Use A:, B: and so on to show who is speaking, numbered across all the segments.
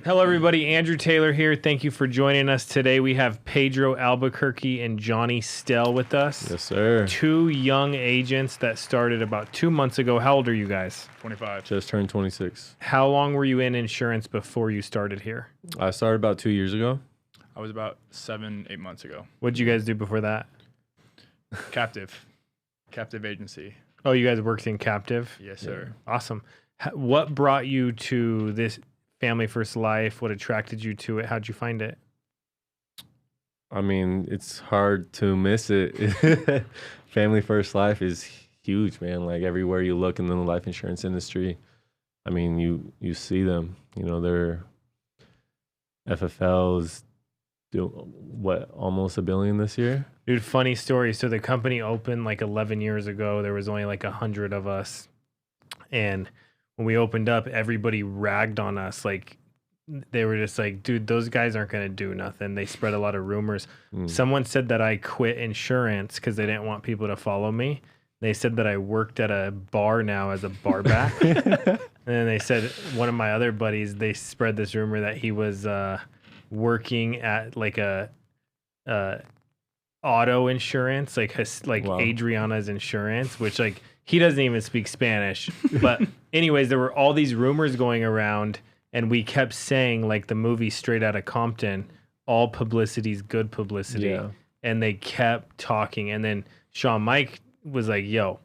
A: Hello, everybody. Andrew Taylor here. Thank you for joining us today. We have Pedro Albuquerque and Johnny Stell with us.
B: Yes, sir.
A: Two young agents that started about 2 months ago. How old are you guys?
C: 25.
B: Just turned 26.
A: How long were you in insurance before you started here?
B: I started about 2 years ago.
C: I was about 7-8 months ago.
A: What did you guys do before that?
C: Captive agency.
A: Oh, you guys worked in captive?
C: Yes, sir.
A: Awesome. What brought you to this Family First Life? What attracted you to it? How'd you find it?
B: I mean, it's hard to miss it. Family First Life is huge, man. Like everywhere you look in the life insurance industry, I mean, you see them. You know, their FFL is almost $1 billion this year.
A: Dude, funny story. So the company opened like 11 years ago. There was only like 100 of us. And when we opened up, everybody ragged on us. Like they were just like, dude, those guys aren't going to do nothing. They spread a lot of rumors. Someone said that I quit insurance because they didn't want people to follow me. They said that I worked at a bar now as a bar back. And then they said one of my other buddies, they spread this rumor that he was working at like a auto insurance, like wow. Adriana's insurance, which like he doesn't even speak Spanish. But anyways, there were all these rumors going around, and we kept saying like the movie Straight Outta Compton, all publicity is good publicity. Yeah. And they kept talking. And then Sean Mike was like, yo,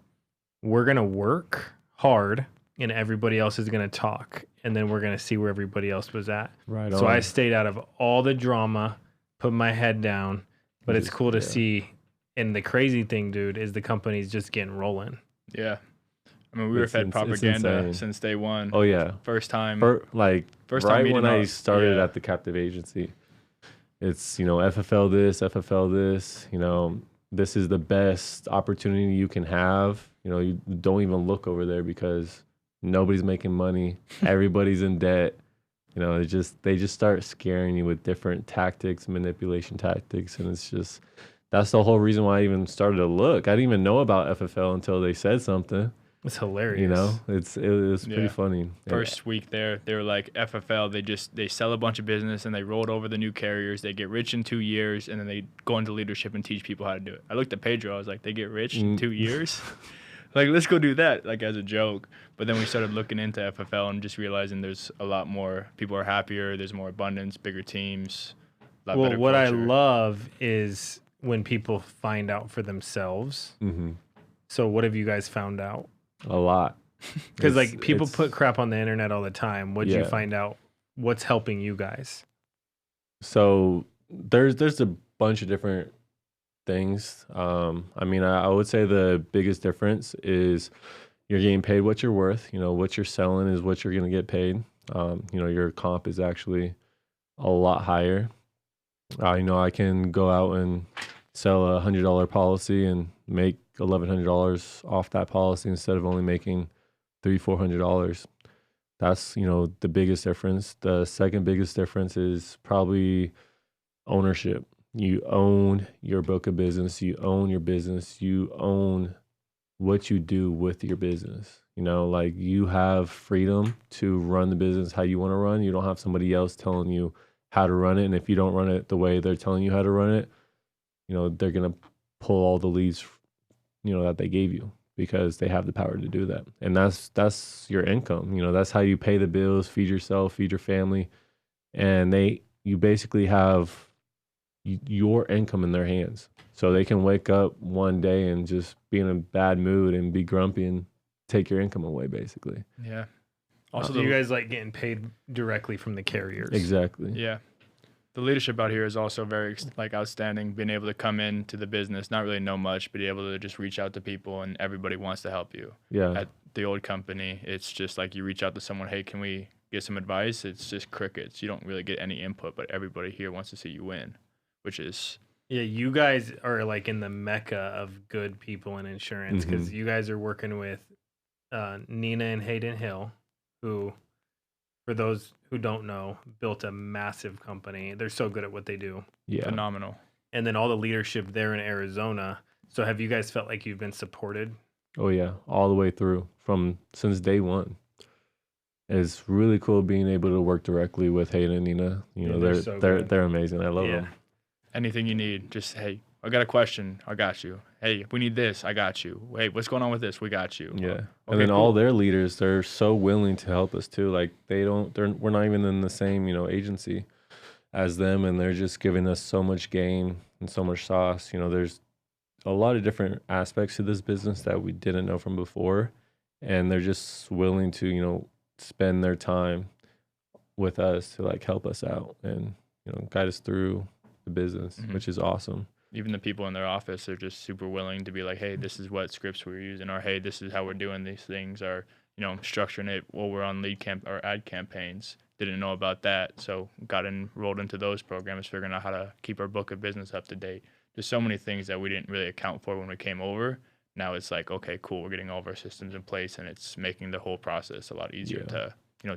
A: we're going to work hard and everybody else is going to talk. And then we're going to see where everybody else was at. Right. So I stayed out of all the drama, put my head down. But it's cool to see. And the crazy thing, dude, is the company's just getting rolling.
C: Yeah. I mean, we were fed propaganda since day one.
B: Oh, yeah.
C: First time.
B: First
C: right
B: time when I started at the captive agency, it's, you know, FFL this, you know, this is the best opportunity you can have. You know, you don't even look over there because nobody's making money. Everybody's in debt. You know, they just start scaring you with different tactics, manipulation tactics, and it's just that's the whole reason why I even started to look. I didn't even know about FFL until they said something.
A: It's hilarious.
B: You know, it was pretty funny.
C: First week there, they were like FFL. They sell a bunch of business and they rolled over the new carriers. They get rich in 2 years and then they go into leadership and teach people how to do it. I looked at Pedro. I was like, they get rich in 2 years. Like, let's go do that, like, as a joke. But then we started looking into FFL and just realizing there's a lot more. People are happier. There's more abundance, bigger teams, a lot better
A: what
C: culture.
A: I love is when people find out for themselves. Mm-hmm. So what have you guys found out?
B: A lot.
A: Because, like, people put crap on the internet all the time. What did you find out? What's helping you guys?
B: So there's a bunch of different things. I mean, I would say the biggest difference is you're getting paid what you're worth. You know, what you're selling is what you're going to get paid. You know, your comp is actually a lot higher. You know, I can go out and sell a $100 policy and make $1,100 off that policy instead of only making $300-400. That's, you know, the biggest difference. The second biggest difference is probably ownership. You own your book of business. You own your business. You own what you do with your business. You know, like you have freedom to run the business how you want to run. You don't have somebody else telling you how to run it. And if you don't run it the way they're telling you how to run it, you know, they're going to pull all the leads, you know, that they gave you because they have the power to do that. And that's your income. You know, that's how you pay the bills, feed yourself, feed your family. And you basically have your income in their hands. So they can wake up one day and just be in a bad mood and be grumpy and take your income away, basically.
C: Yeah.
A: Also, you guys like getting paid directly from the carriers.
B: Exactly.
C: Yeah. The leadership out here is also very like outstanding, being able to come into the business, not really know much, but be able to just reach out to people and everybody wants to help you.
B: Yeah.
C: At the old company, it's just like you reach out to someone, hey, can we get some advice? It's just crickets. You don't really get any input, but everybody here wants to see you win, which is...
A: Yeah, you guys are like in the mecca of good people in insurance because you guys are working with Nina and Hayden Hill, who, for those who don't know, built a massive company. They're so good at what they do.
B: Yeah.
C: Phenomenal.
A: And then all the leadership there in Arizona. So have you guys felt like you've been supported?
B: Oh, yeah. All the way through since day one. it's really cool being able to work directly with Hayden and Nina. You know, they're amazing. I love them.
C: Anything you need, just, hey, I got a question, I got you. Hey, if we need this, I got you. Hey, what's going on with this? We got you.
B: Yeah.
C: Okay,
B: and then
C: cool.
B: all their leaders, they're so willing to help us too. Like we're not even in the same, agency as them, and they're just giving us so much game and so much sauce. There's a lot of different aspects to this business that we didn't know from before, and they're just willing to, spend their time with us to like help us out and, guide us through the business, which is awesome.
C: Even the people in their office are just super willing to be like, hey, this is what scripts we're using, or hey, this is how we're doing these things, or structuring it while we're on lead camp or ad campaigns. Didn't know about that, so got enrolled into those programs, figuring out how to keep our book of business up to date. There's so many things that we didn't really account for when we came over. Now it's like, okay, cool, we're getting all of our systems in place, and it's making the whole process a lot easier to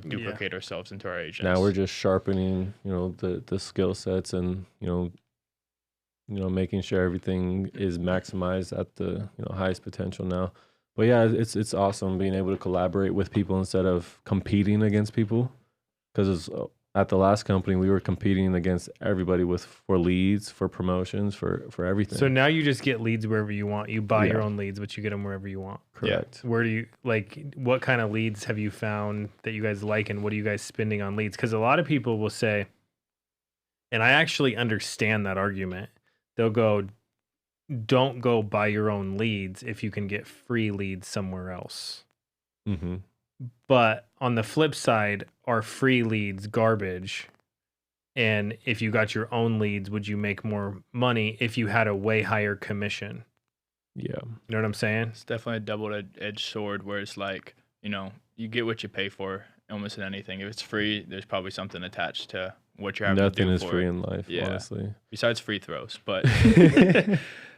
C: duplicate ourselves into our agents.
B: Now we're just sharpening, the skill sets and making sure everything is maximized at the highest potential now. But yeah, it's awesome being able to collaborate with people instead of competing against people. Because at the last company, we were competing against everybody for leads, for promotions, for everything.
A: So now you just get leads wherever you want. You buy your own leads, but you get them wherever you want.
B: Correct.
A: Where do you what kind of leads have you found that you guys like, and what are you guys spending on leads? Because a lot of people will say, and I actually understand that argument. They'll go, don't go buy your own leads if you can get free leads somewhere else.
B: Mm-hmm.
A: But on the flip side, are free leads garbage? And if you got your own leads, would you make more money if you had a way higher commission?
B: Yeah.
A: You know what I'm saying?
C: It's definitely a double-edged sword where it's like, you get what you pay for almost in anything. If it's free, there's probably something attached to what you're having to do
B: Nothing is
C: for
B: free
C: it.
B: in life, honestly.
C: Besides free throws, but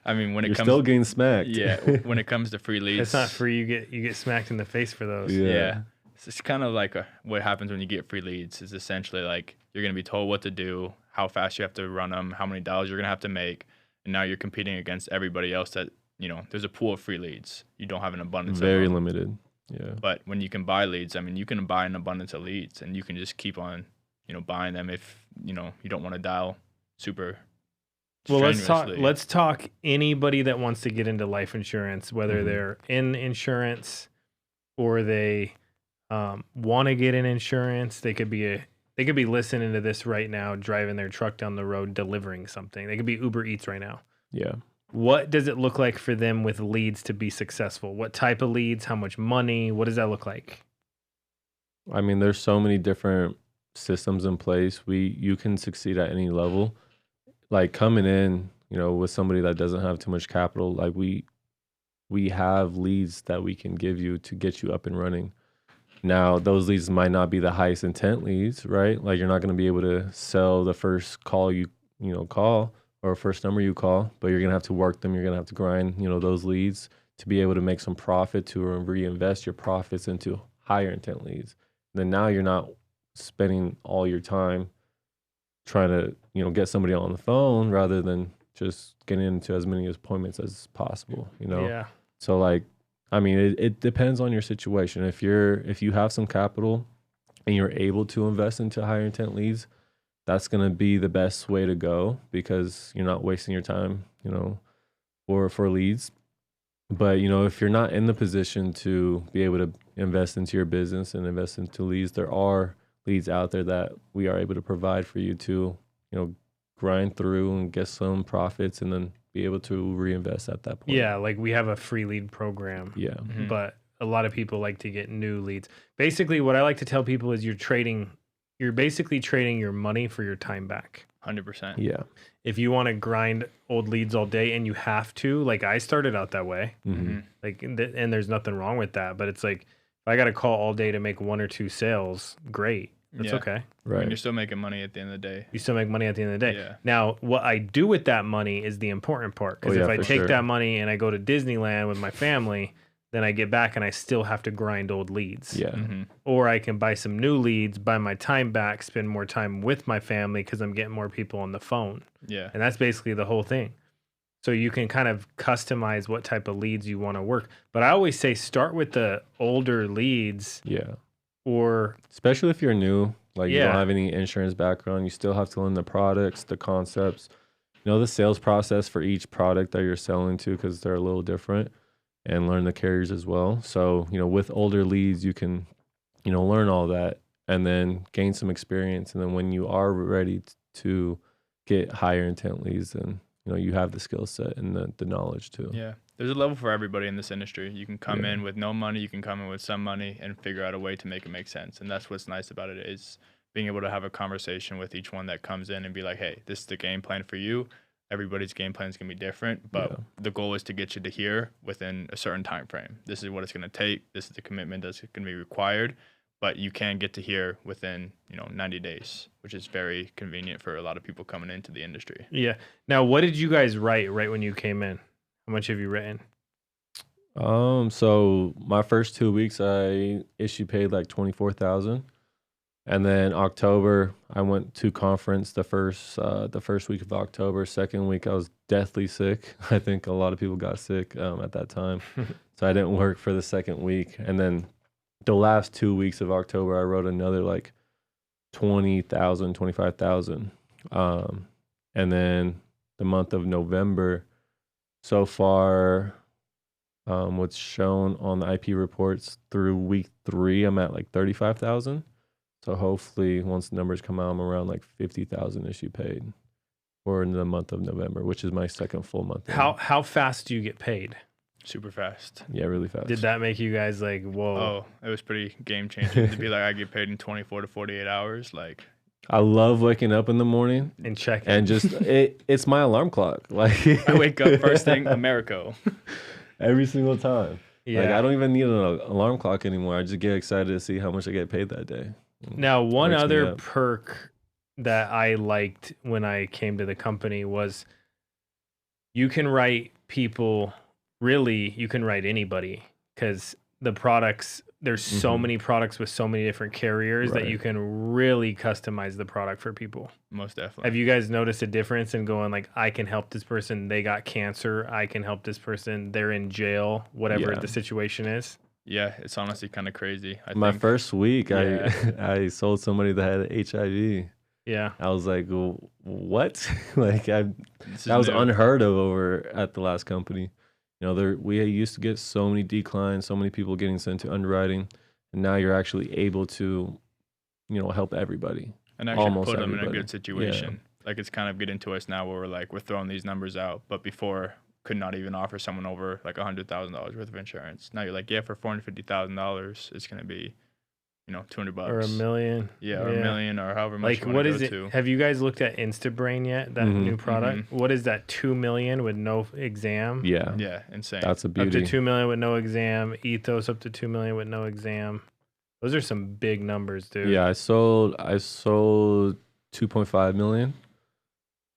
C: I mean, when
B: You're
C: it comes,
B: still getting smacked.
C: Yeah, when it comes to free leads,
A: It's not free. You get smacked in the face for those.
C: Yeah. It's kind of like what happens when you get free leads is essentially like you're going to be told what to do, how fast you have to run them, how many dollars you're going to have to make, and now you're competing against everybody else that, there's a pool of free leads. You don't have an abundance of them.
B: Very limited. Yeah.
C: But when you can buy leads, I mean, you can buy an abundance of leads, and you can just keep on, buying them if, you don't want to dial super strenuously.
A: Let's talk anybody that wants to get into life insurance, whether they're in insurance or they want to get in insurance. They could be listening to this right now, driving their truck down the road, delivering something. They could be Uber Eats right now.
B: Yeah.
A: What does it look like for them with leads to be successful? What type of leads? How much money? What does that look like?
B: I mean, there's so many different systems in place. You can succeed at any level. Like coming in, with somebody that doesn't have too much capital, like we have leads that we can give you to get you up and running. Now, those leads might not be the highest intent leads, right? Like you're not going to be able to sell the first call you call or first number you call, but you're going to have to work them. You're going to have to grind, those leads to be able to make some profit to reinvest your profits into higher intent leads. Then now you're not spending all your time trying to, get somebody on the phone rather than just getting into as many appointments as possible,
A: Yeah.
B: So like, I mean, it depends on your situation. If you have some capital and you're able to invest into higher intent leads, that's going to be the best way to go because you're not wasting your time, for leads. But, if you're not in the position to be able to invest into your business and invest into leads, there are leads out there that we are able to provide for you to, grind through and get some profits and then be able to reinvest at that point.
A: Yeah, like we have a free lead program.
B: Yeah.
A: But a lot of people like to get new leads. Basically, what I like to tell people is you're basically trading your money for your time back.
C: 100%.
B: Yeah.
A: If you want to grind old leads all day and you have to, like I started out that way, like, and there's nothing wrong with that, but it's like, if I got to call all day to make one or two sales, great. That's okay.
B: Right.
C: And you're still making money at the end of the day.
A: You still make money at the end of the day.
C: Yeah.
A: Now, what I do with that money is the important part. Because if I take that money and I go to Disneyland with my family, then I get back and I still have to grind old leads.
B: Yeah.
A: Or I can buy some new leads, buy my time back, spend more time with my family because I'm getting more people on the phone.
C: Yeah.
A: And that's basically the whole thing. So you can kind of customize what type of leads you want to work. But I always say start with the older leads.
B: Yeah.
A: or
B: especially if you're new, like you don't have any insurance background, you still have to learn the products, the concepts, the sales process for each product that you're selling to, because they're a little different, and learn the carriers as well. So, with older leads, you can, learn all that and then gain some experience. And then when you are ready to get higher intent leads, then, you have the skill set and the knowledge too.
C: Yeah. There's a level for everybody in this industry. You can come in with no money, you can come in with some money and figure out a way to make it make sense. And that's what's nice about it, is being able to have a conversation with each one that comes in and be like, hey, this is the game plan for you. Everybody's game plan is going to be different, but the goal is to get you to here within a certain time frame. This is what it's going to take. This is the commitment that's going to be required, but you can get to here within 90 days, which is very convenient for a lot of people coming into the industry.
A: Yeah. Now, what did you guys write right when you came in? How much have you written?
B: So my first 2 weeks, I paid like 24,000. And then October, I went to conference the first week of October. Second week, I was deathly sick. I think a lot of people got sick at that time. So I didn't work for the second week. And then the last 2 weeks of October, I wrote another like 20,000, 25,000. And then the month of November, so far, what's shown on the IP reports through week 3, I'm at like 35,000. So hopefully, once the numbers come out, I'm around like 50,000 issue paid for the month of November, which is my second full month.
A: How fast do you get paid?
C: Super fast.
B: Yeah, really fast.
C: Did
A: that make you guys like, whoa?
C: Oh, it was pretty game changing to be like, I get paid in 24 to 48 hours. Like,
B: I love waking up in the morning
A: and checking,
B: and just it's my alarm clock. Like
C: I wake up first thing, Americo,
B: every single time.
A: Yeah,
B: like I don't even need an alarm clock anymore. I just get excited to see how much I get paid that day.
A: Now, one other perk that I liked when I came to the company was you can write people, really, you can write anybody, because the products, there's so many products with so many different carriers that you can really customize the product for people.
C: Most definitely.
A: Have you guys noticed a difference in going like, I can help this person, they got cancer, I can help this person, they're in jail, whatever the situation is?
C: Yeah, it's honestly kind of crazy.
B: My first week, I sold somebody that had HIV.
A: Yeah.
B: I was like, well, what? Like, that was unheard of over at the last company. We used to get so many declines, so many people getting sent to underwriting, and now you're actually able to, help everybody.
C: And actually put them in a good situation. Yeah. Like, it's kind of getting to us now where we're throwing these numbers out, but before could not even offer someone over like $100,000 worth of insurance. Now you're like, yeah, for $450,000, it's going to be, $200
A: or $1 million.
C: Yeah, or $1 million, or however much.
A: Like, what is it? Have you guys looked at InstaBrain yet? That new product. What is that? $2 million with no exam.
B: Yeah,
C: insane.
B: That's a beauty.
A: Up to $2 million with no exam. Ethos up to $2 million with no exam. Those are some big numbers, dude.
B: Yeah, I sold 2.5 million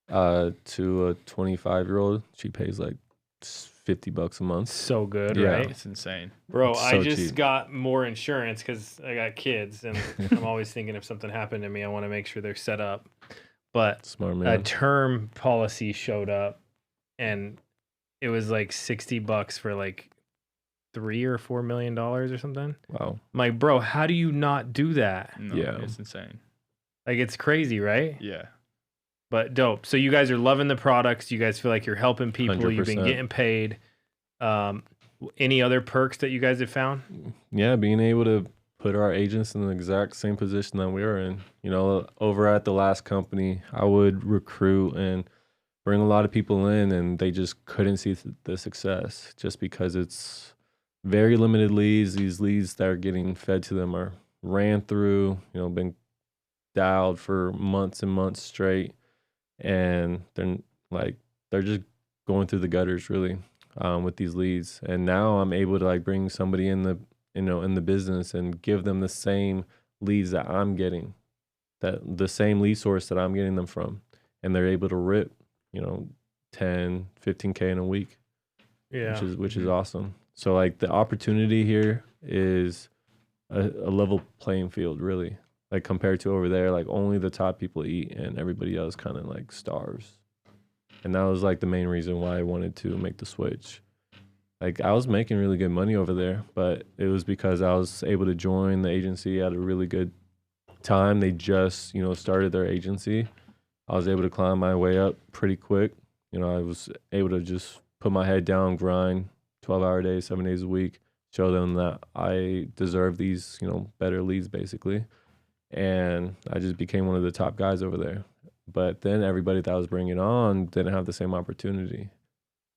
B: to a 25-year-old. She pays like $50 a month.
A: So good, right?
C: It's insane.
A: Bro,
B: it's so
A: I just
B: cheap.
A: got more insurance because I got kids, and I'm always thinking if something happened to me, I want to make sure they're set up. But
B: Smart man.
A: a term policy showed up, and it was like $60 for like $3 or $4 million or something.
B: Wow.
A: I'm like, bro, how do you not do that?
C: No,
B: Yeah.
C: It's insane.
A: Like, it's crazy, right?
C: Yeah.
A: But dope. So you guys are loving the products. You guys feel like you're helping people.
B: 100%.
A: You've been getting paid. Any other perks that you guys have found?
B: Yeah, being able to put our agents in the exact same position that we are in. Over at the last company, I would recruit and bring a lot of people in, and they just couldn't see the success just because it's very limited leads. These leads that are getting fed to them are ran through, been dialed for months and months straight. And they're just going through the gutters really with these leads. And now I'm able to like bring somebody in the in the business and give them the same leads that I'm getting, that the same lead source that I'm getting them from, and they're able to rip 10, 15K in a week.
A: Yeah,
B: which is awesome. So like the opportunity here is a level playing field really. Like compared to over there, like only the top people eat and everybody else kind of like starves. And that was like the main reason why I wanted to make the switch. like I was making really good money over there, but it was because I was able to join the agency at a really good time. They just, started their agency. I was able to climb my way up pretty quick. I was able to just put my head down, grind 12-hour days, 7 days a week, show them that I deserve these, better leads basically. And I just became one of the top guys over there. But then everybody that I was bringing on didn't have the same opportunity.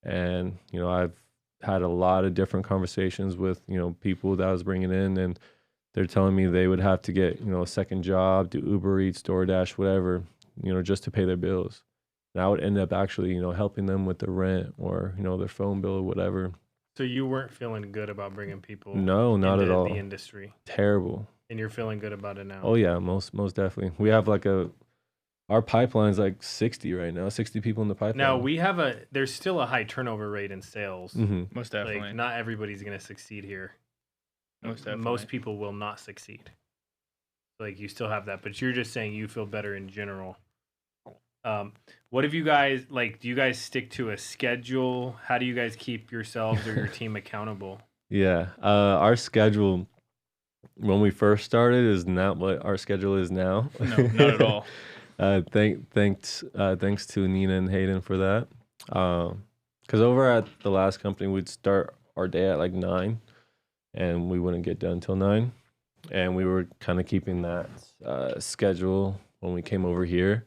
B: And, I've had a lot of different conversations with, people that I was bringing in, and they're telling me they would have to get, a second job, do Uber Eats, DoorDash, whatever, just to pay their bills. And I would end up actually, helping them with the rent or, their phone bill or whatever.
A: So you weren't feeling good about bringing people
B: No, not at all.
A: the industry.
B: Terrible.
A: And you're feeling good about it now.
B: Oh yeah, most definitely. We have our pipeline's like 60 right now, 60 people in the pipeline.
A: Now there's still a high turnover rate in sales.
B: Mm-hmm.
C: Most definitely.
A: Like not everybody's going to succeed here.
C: Most definitely.
A: Most people will not succeed. Like you still have that, but you're just saying you feel better in general. What have you guys, do you guys stick to a schedule? How do you guys keep yourselves or your team accountable?
B: Yeah. Our schedule when we first started is not what our schedule is now.
C: No, not at all.
B: Thanks to Nina and Hayden for that. Because over at the last company, we'd start our day at 9 and we wouldn't get done till 9. And we were kind of keeping that schedule when we came over here.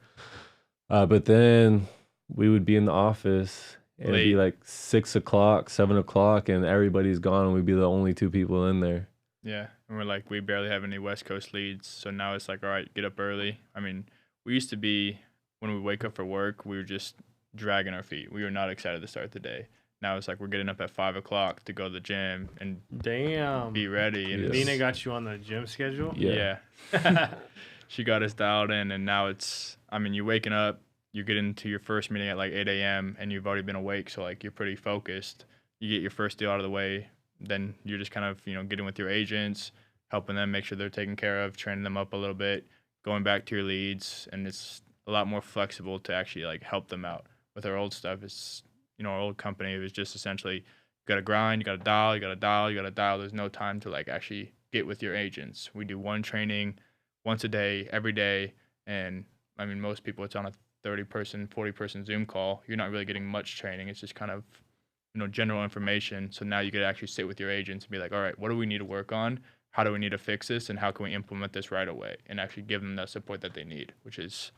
B: But then we would be in the office and it'd be 6 o'clock, 7 o'clock, and everybody's gone, and we'd be the only 2 people in there.
C: Yeah, and we're we barely have any West Coast leads, so now it's all right, get up early. I mean, we used to be, when we wake up for work, we were just dragging our feet. We were not excited to start the day. Now it's we're getting up at 5 o'clock to go to the gym and be ready. And
A: Nina got you on the gym schedule?
C: Yeah. She got us dialed in, and now you're waking up, you get into your first meeting at 8 a.m., and you've already been awake, so you're pretty focused. You get your first deal out of the way, then you're just kind of, getting with your agents, helping them make sure they're taken care of, training them up a little bit, going back to your leads, and it's a lot more flexible to actually help them out. With our old stuff, it's, our old company, it was just essentially, you got to grind, you got to dial, you got to dial, you got to dial. There's no time to actually get with your agents. We do one training once a day, every day, and most people, it's on a 30-person, 40-person Zoom call. You're not really getting much training. It's just kind of, general information. So now you could actually sit with your agents and be all right, what do we need to work on? How do we need to fix this? And how can we implement this right away? And actually give them the support that they need, which is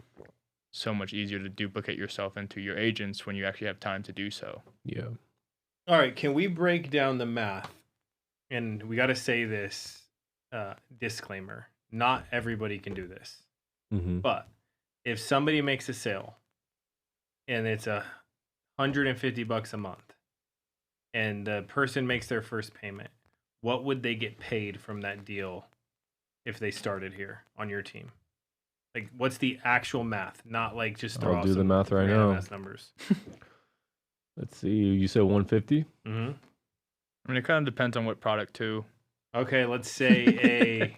C: so much easier to duplicate yourself into your agents when you actually have time to do so.
B: Yeah.
A: All right. Can we break down the math? And we got to say this disclaimer. Not everybody can do this.
B: Mm-hmm.
A: But if somebody makes a sale and it's $150 a month and the person makes their first payment, what would they get paid from that deal if they started here on your team? What's the actual math? Not just throw out
B: do the math right now.
A: Numbers.
B: Let's see. You said 150?
A: Mm-hmm.
C: It kind of depends on what product too.
A: Okay, let's say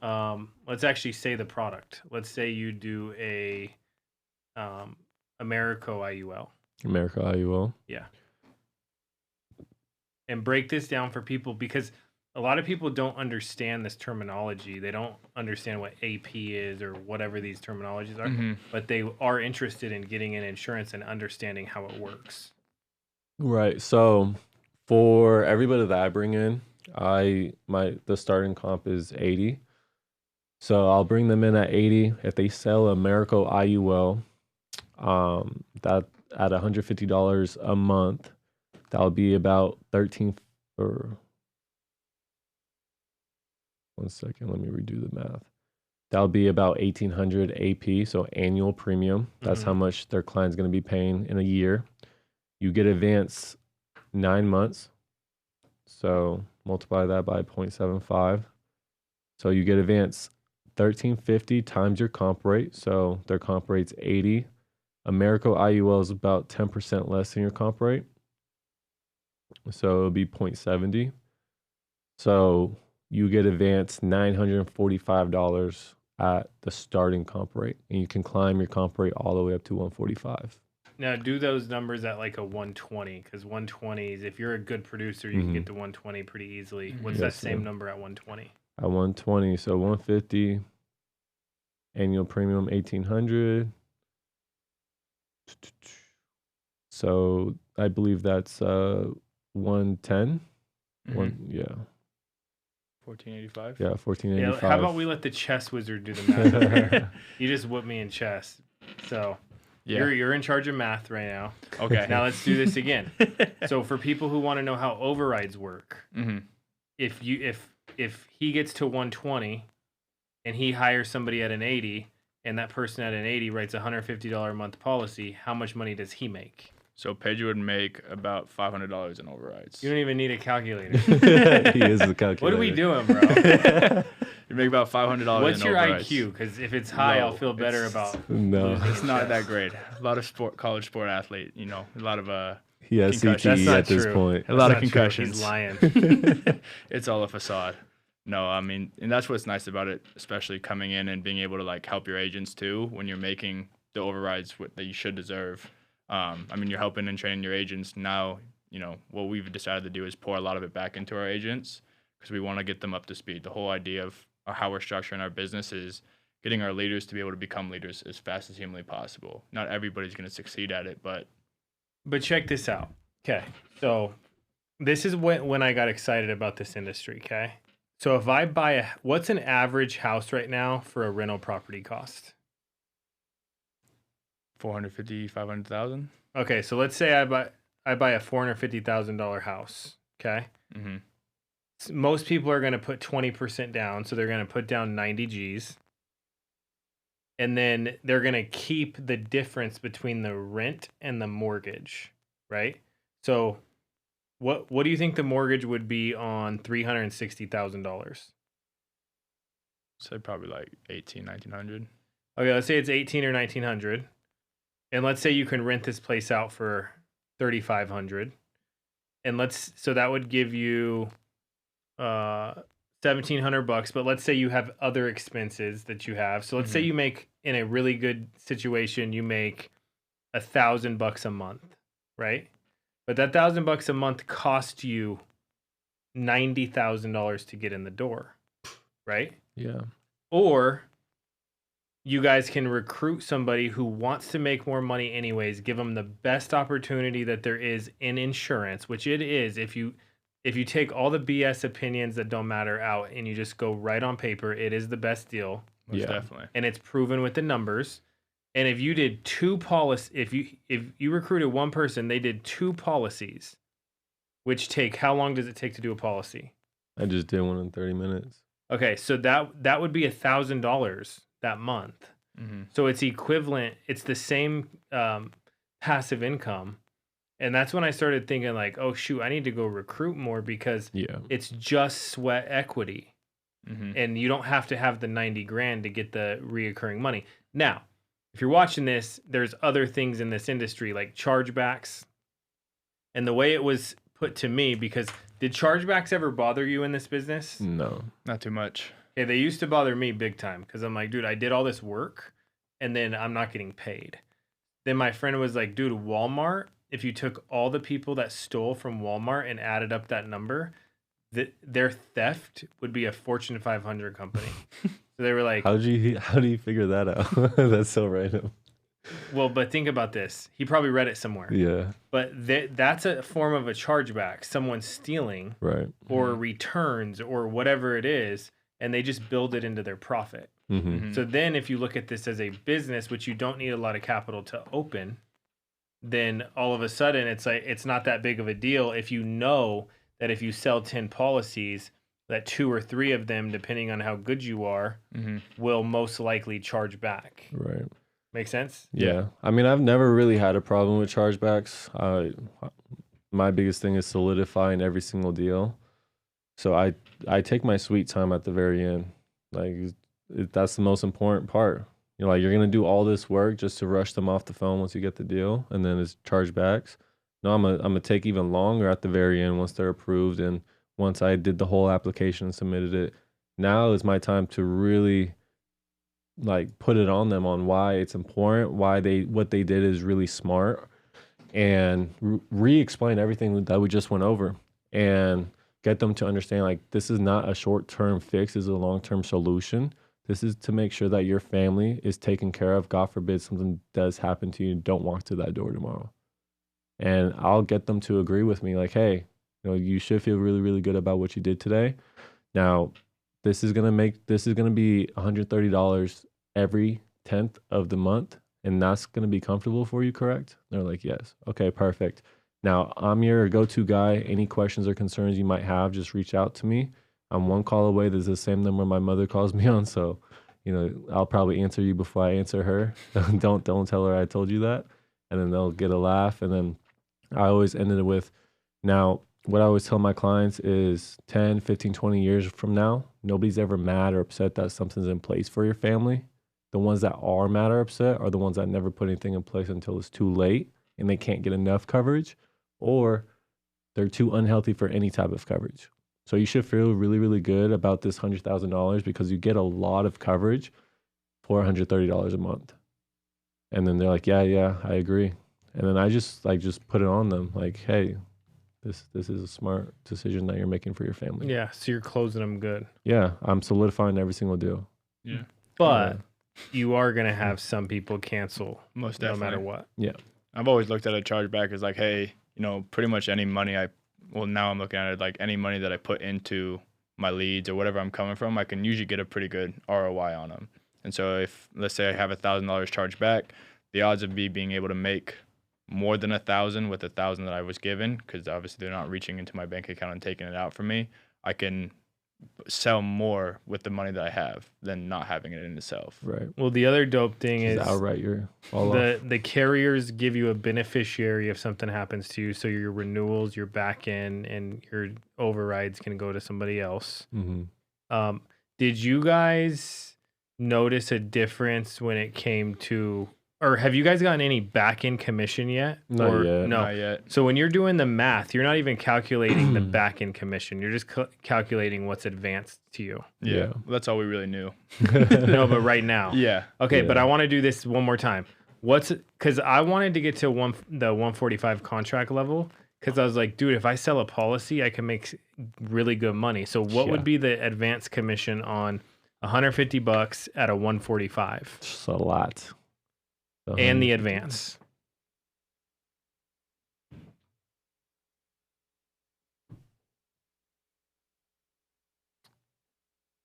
A: let's actually say the product. Let's say you do a Americo IUL.
B: Americo IUL.
A: Yeah. And break this down for people because a lot of people don't understand this terminology. They don't understand what AP is or whatever these terminologies are, but they are interested in getting an insurance and understanding how it works.
B: Right. So for everybody that I bring in, the starting comp is 80. So I'll bring them in at 80. If they sell Americo IUL, that at $150 a month, that'll be about 13 or 1 second. Let me redo the math. That'll be about 1,800 AP. So annual premium. That's how much their client's going to be paying in a year. You get advance 9 months. So multiply that by 0.75. So you get advance $1,350 times your comp rate. So their comp rate's 80. Americo IUL is about 10% less than your comp rate. So it'll be 0.70. So you get advanced $945 at the starting comp rate. And you can climb your comp rate all the way up to 145.
A: Now do those numbers at like a 120, because 120 is, if you're a good producer, you can get to 120 pretty easily. What's that same number at 120?
B: At 120, so 150, annual premium 1,800. So I believe that's 110. Yeah.
C: 1485.
B: Yeah, 1485.
A: Yeah, how about we let the chess wizard do the math over here? You just whipped me in chess. So you're in charge of math right now.
C: Okay.
A: Now let's do this again. So for people who want to know how overrides work, if he gets to 120 and he hires somebody at an 80 and that person at an 80 writes a $150 a month policy, how much money does he make?
C: So Pedro would make about $500 in overrides.
A: You don't even need a calculator.
B: He is the calculator.
A: What are we doing, bro?
C: You make about $500
A: What's
C: in
A: your
C: overrides.
A: IQ? Because if it's high, I'll feel better about.
B: No,
C: It's not that great. A lot of college sport athlete, a lot of
B: he has
C: concussions.
B: CTE at this point.
C: A lot of
A: That's not true.
C: concussions.
A: He's lying.
C: It's all a facade. No, I mean, and that's what's nice about it, especially coming in and being able to like help your agents too when you're making the overrides that you should deserve. I mean, you're helping and training your agents. Now, what we've decided to do is pour a lot of it back into our agents because we want to get them up to speed. The whole idea of how we're structuring our business is getting our leaders to be able to become leaders as fast as humanly possible. Not everybody's going to succeed at it, but
A: check this out. Okay. So this is when I got excited about this industry. Okay. So if I buy what's an average house right now for a rental property cost?
C: 450, 500,000.
A: Okay. So let's say I buy a $450,000 house. Okay. So most people are going to put 20% down. So they're going to put down 90 G's. And then they're going to keep the difference between the rent and the mortgage, right? So what do you think the mortgage would be on $360,000?
C: So probably like 1900.
A: Okay, let's say it's 18 or 1900. And let's say you can rent this place out for 3,500. And so that would give you $1,700, but let's say you have other expenses that you have. So let's say you make, in a really good situation, you make $1,000 a month, right? But that $1,000 a month cost you $90,000 to get in the door, right?
B: Yeah.
A: Or you guys can recruit somebody who wants to make more money anyways, give them the best opportunity that there is in insurance, which it is if you take all the BS opinions that don't matter out and you just go right on paper, it is the best deal.
C: Most definitely.
A: And it's proven with the numbers. And if you did two policies, if you recruited one person, they did two policies, which how long does it take to do a policy?
B: I just did one in 30 minutes.
A: Okay, so that would be $1,000 that month. So it's equivalent. It's the same passive income. And that's when I started thinking like, oh shoot, I need to go recruit more because it's just sweat equity. And you don't have to have the 90 grand to get the reoccurring money. Now, if you're watching this, there's other things in this industry like chargebacks. And the way it was put to me, because did chargebacks ever bother you in this business?
B: No.
C: Not too much.
A: Okay, they used to bother me big time because I'm like, dude, I did all this work and then I'm not getting paid. Then my friend was like, dude, Walmart, if you took all the people that stole from Walmart and added up that number, their theft would be a Fortune 500 company. So they were like,
B: how do you figure that out? That's so random.
A: Well, but think about this. He probably read it somewhere.
B: Yeah.
A: But that's a form of a chargeback. Someone stealing,
B: right,
A: or returns or whatever it is, and they just build it into their profit. So then if you look at this as a business, which you don't need a lot of capital to open, then all of a sudden it's like it's not that big of a deal if you know that if you sell 10 policies, that 2 or 3 of them, depending on how good you are, will most likely charge back.
B: Right.
A: Make sense?
B: Yeah. I mean, I've never really had a problem with chargebacks. My biggest thing is solidifying every single deal. So I take my sweet time at the very end. Like that's the most important part. You're going to do all this work just to rush them off the phone once you get the deal, and then it's chargebacks. No, I'm gonna take even longer at the very end once they're approved, and once I did the whole application and submitted it. Now is my time to really like put it on them on why it's important, why what they did is really smart, and re-explain everything that we just went over, and get them to understand like this is not a short-term fix, this is a long-term solution. This is to make sure that your family is taken care of. God forbid something does happen to you, don't walk to that door tomorrow. And I'll get them to agree with me like, hey, you should feel really, really good about what you did today. Now, this is gonna be $130 every 10th of the month, and that's gonna be comfortable for you, correct? They're like, yes. Okay, perfect. Now, I'm your go-to guy. Any questions or concerns you might have, just reach out to me. I'm one call away. There's the same number my mother calls me on, so I'll probably answer you before I answer her. Don't tell her I told you that, and then they'll get a laugh. And then I always ended it with, now, what I always tell my clients is 10, 15, 20 years from now, nobody's ever mad or upset that something's in place for your family. The ones that are mad or upset are the ones that never put anything in place until it's too late and they can't get enough coverage, or they're too unhealthy for any type of coverage. So you should feel really, really good about this $100,000 because you get a lot of coverage for $130 a month. And then they're like, yeah, I agree. And then I just put it on them like, hey, this is a smart decision that you're making for your family.
A: Yeah, so you're closing them good.
B: Yeah, I'm solidifying every single deal.
C: Yeah.
A: But you are going to have some people cancel
C: most definitely,
A: no matter what.
B: Yeah.
C: I've always looked at a chargeback as like, hey, pretty much any money now I'm looking at it like any money that I put into my leads or whatever I'm coming from, I can usually get a pretty good ROI on them. And so if, let's say I have $1,000 charged back, the odds of me being able to make more than 1,000 with 1,000 that I was given, because obviously they're not reaching into my bank account and taking it out from me, I can sell more with the money that I have than not having it in itself.
B: Right.
A: Well, the other dope thing is
B: outright you're all off.
A: The carriers give you a beneficiary if something happens to you. So your renewals, your back end, and your overrides can go to somebody else.
B: Mm-hmm.
A: Did you guys notice a difference when it came to, or have you guys gotten any back end commission yet?
B: Not yet.
C: Not yet.
A: So when you're doing the math, you're not even calculating the back end commission. You're just calculating what's advanced to you.
C: Yeah. Well, that's all we really knew.
A: No, but right now.
C: Yeah.
A: Okay,
B: Yeah.
A: but I want to do this one more time. Because I wanted to get to the 145 contract level, because I was like, dude, if I sell a policy, I can make really good money. So what would be the advanced commission on $150 at a 145?
B: Just a lot.
A: And the advance.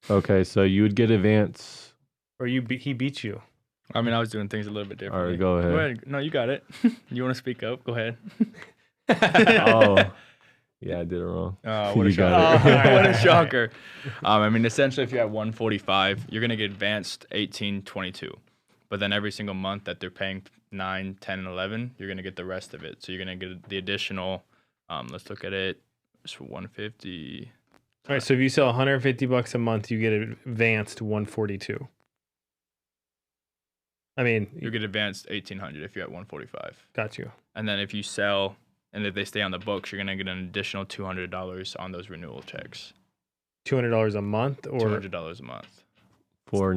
B: Okay, so you would get advance.
A: Or he beat you.
C: I mean, I was doing things a little bit differently.
B: All right, go ahead.
C: No, you got it. You want to speak up? Go ahead.
B: Oh, yeah, I did it wrong.
C: What a
B: You
C: shocker.
B: got it.
C: What a shocker. I mean, essentially, if you're at 145, you're going to get advanced 1822. But then every single month that they're paying 9, 10, and 11, you're going to get the rest of it. So you're going to get the additional, let's look at it, it's 150.
A: All right, so if you sell $150 a month, you get advanced 142. I mean,
C: You get advanced 1800 if you're at 145.
A: got you.
C: And then if you sell and if they stay on the books, you're going to get an additional $200 on those renewal checks.
A: $200 a month or
C: $200 a month.
B: For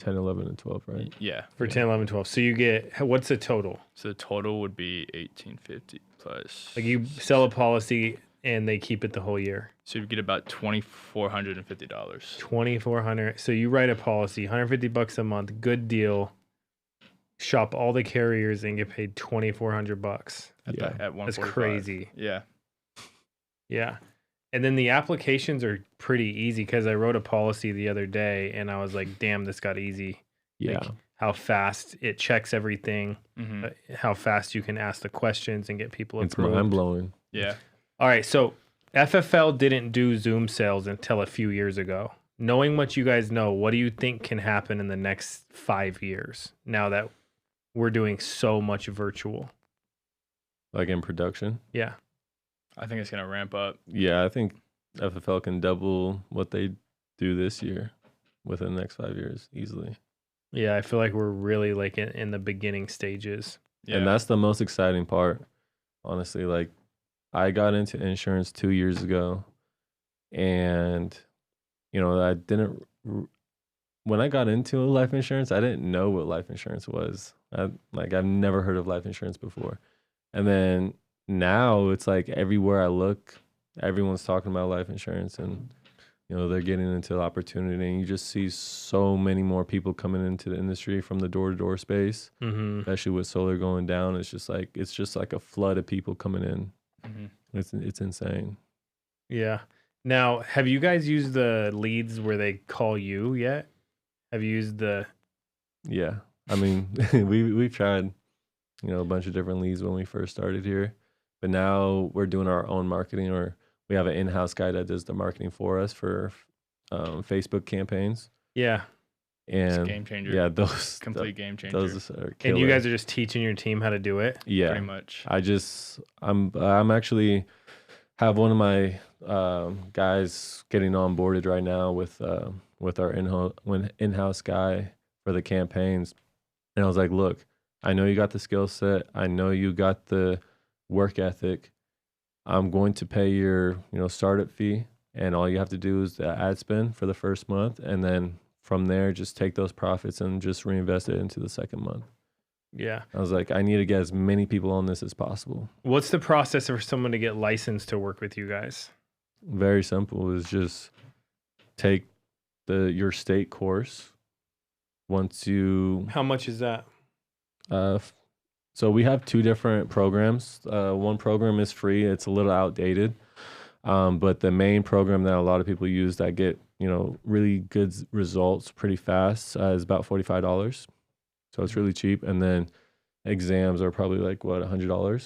B: 10, 11, and 12, right?
C: Yeah.
A: for 10, 11, 12. So you get, what's the total?
C: So the total would be 1850 plus.
A: Like you sell a policy and they keep it the whole year.
C: So you get about $2,450.
A: $2,400. So you write a policy, $150 a month, good deal. Shop all the carriers and get paid $2,400.
C: At 145.
A: That's crazy.
C: Yeah.
A: Yeah. And then the applications are pretty easy because I wrote a policy the other day and I was like, damn, this got easy.
B: Yeah.
A: Like how fast it checks everything, how fast you can ask the questions and get people
B: It's
A: approved.
B: mind blowing.
C: Yeah.
A: All right. So FFL didn't do Zoom sales until a few years ago. Knowing what you guys know, what do you think can happen in the next 5 years now that we're doing so much virtual?
B: Like in production?
A: Yeah.
C: I think it's going to ramp up.
B: Yeah, I think FFL can double what they do this year within the next 5 years easily.
A: Yeah, I feel like we're really like in the beginning stages.
C: Yeah.
B: And that's the most exciting part. Honestly, like I got into insurance 2 years ago and I didn't when I got into life insurance, I didn't know what life insurance was. I've never heard of life insurance before. And then now it's like everywhere I look, everyone's talking about life insurance, and they're getting into the opportunity, and you just see so many more people coming into the industry from the door-to-door space, especially with solar going down. It's just like a flood of people coming in. It's insane.
A: Yeah. Now, have you guys used the leads where they call you yet? Have you used the?
B: Yeah, I mean, we've tried, a bunch of different leads when we first started here, but now we're doing our own marketing, or we have an in-house guy that does the marketing for us for Facebook campaigns.
A: Yeah,
B: and
C: it's a game changer.
B: Yeah, those
C: complete game changer.
B: Those are killer.
A: And you guys are just teaching your team how to do it.
B: Yeah,
C: pretty much.
B: I'm actually have one of my guys getting onboarded right now with our in-house guy for the campaigns. And I was like, look, I know you got the skill set. I know you got the work ethic. I'm going to pay your, startup fee, and all you have to do is the ad spend for the first month. And then from there, just take those profits and just reinvest it into the second month.
A: Yeah.
B: I was like, I need to get as many people on this as possible.
A: What's the process for someone to get licensed to work with you guys?
B: Very simple. Is just take your state course.
A: How much is that?
B: So we have two different programs. One program is free. It's a little outdated. But the main program that a lot of people use that get, really good results pretty fast is about $45. So it's really cheap. And then exams are probably like, what, $100?
C: I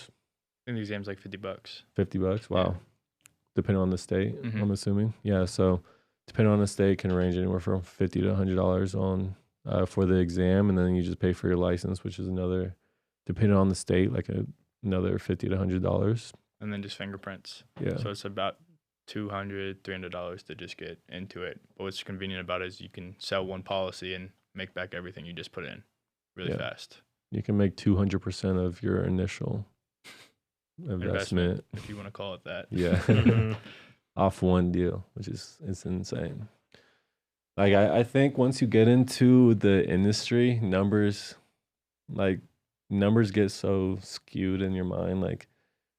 C: think the exam's like $50.
B: $50? Wow.
C: Yeah.
B: Depending on the state, I'm assuming. Yeah, so depending on the state, can range anywhere from $50 to $100 on for the exam. And then you just pay for your license, which is another, depending on the state, like another $50 to $100.
C: And then just fingerprints.
B: Yeah.
C: So it's about $200, $300 to just get into it. But what's convenient about it is you can sell one policy and make back everything you just put in really fast.
B: You can make 200% of your initial investment,
C: if you want to call it that.
B: Yeah. Off one deal, which is insane. Like I think once you get into the industry, numbers get so skewed in your mind. Like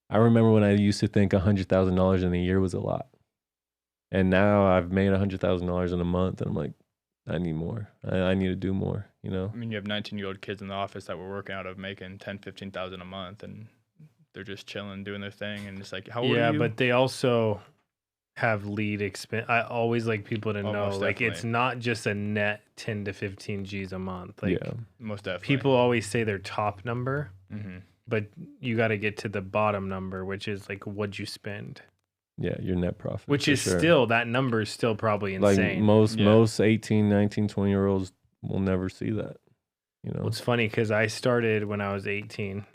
B: I remember when I used to think $100,000 in a year was a lot. And now I've made $100,000 in a month, and I'm like, I need more. I need to do more,
C: I mean, you have 19-year-old kids in the office that we're working out of making $10,000, $15,000 a month, and they're just chilling, doing their thing, and it's like, how old are you?
A: Yeah, but they also have lead expense. I always like people to know, like, it's not just a net 10 to 15 G's a month. Like,
C: most definitely.
A: People always say their top number, but you got to get to the bottom number, which is like, what'd you spend?
B: Yeah, your net profit.
A: Which is still, that number is still probably insane.
B: Like most 18, 19, 20-year-olds will never see that,
A: Well, it's funny because I started when I was 18.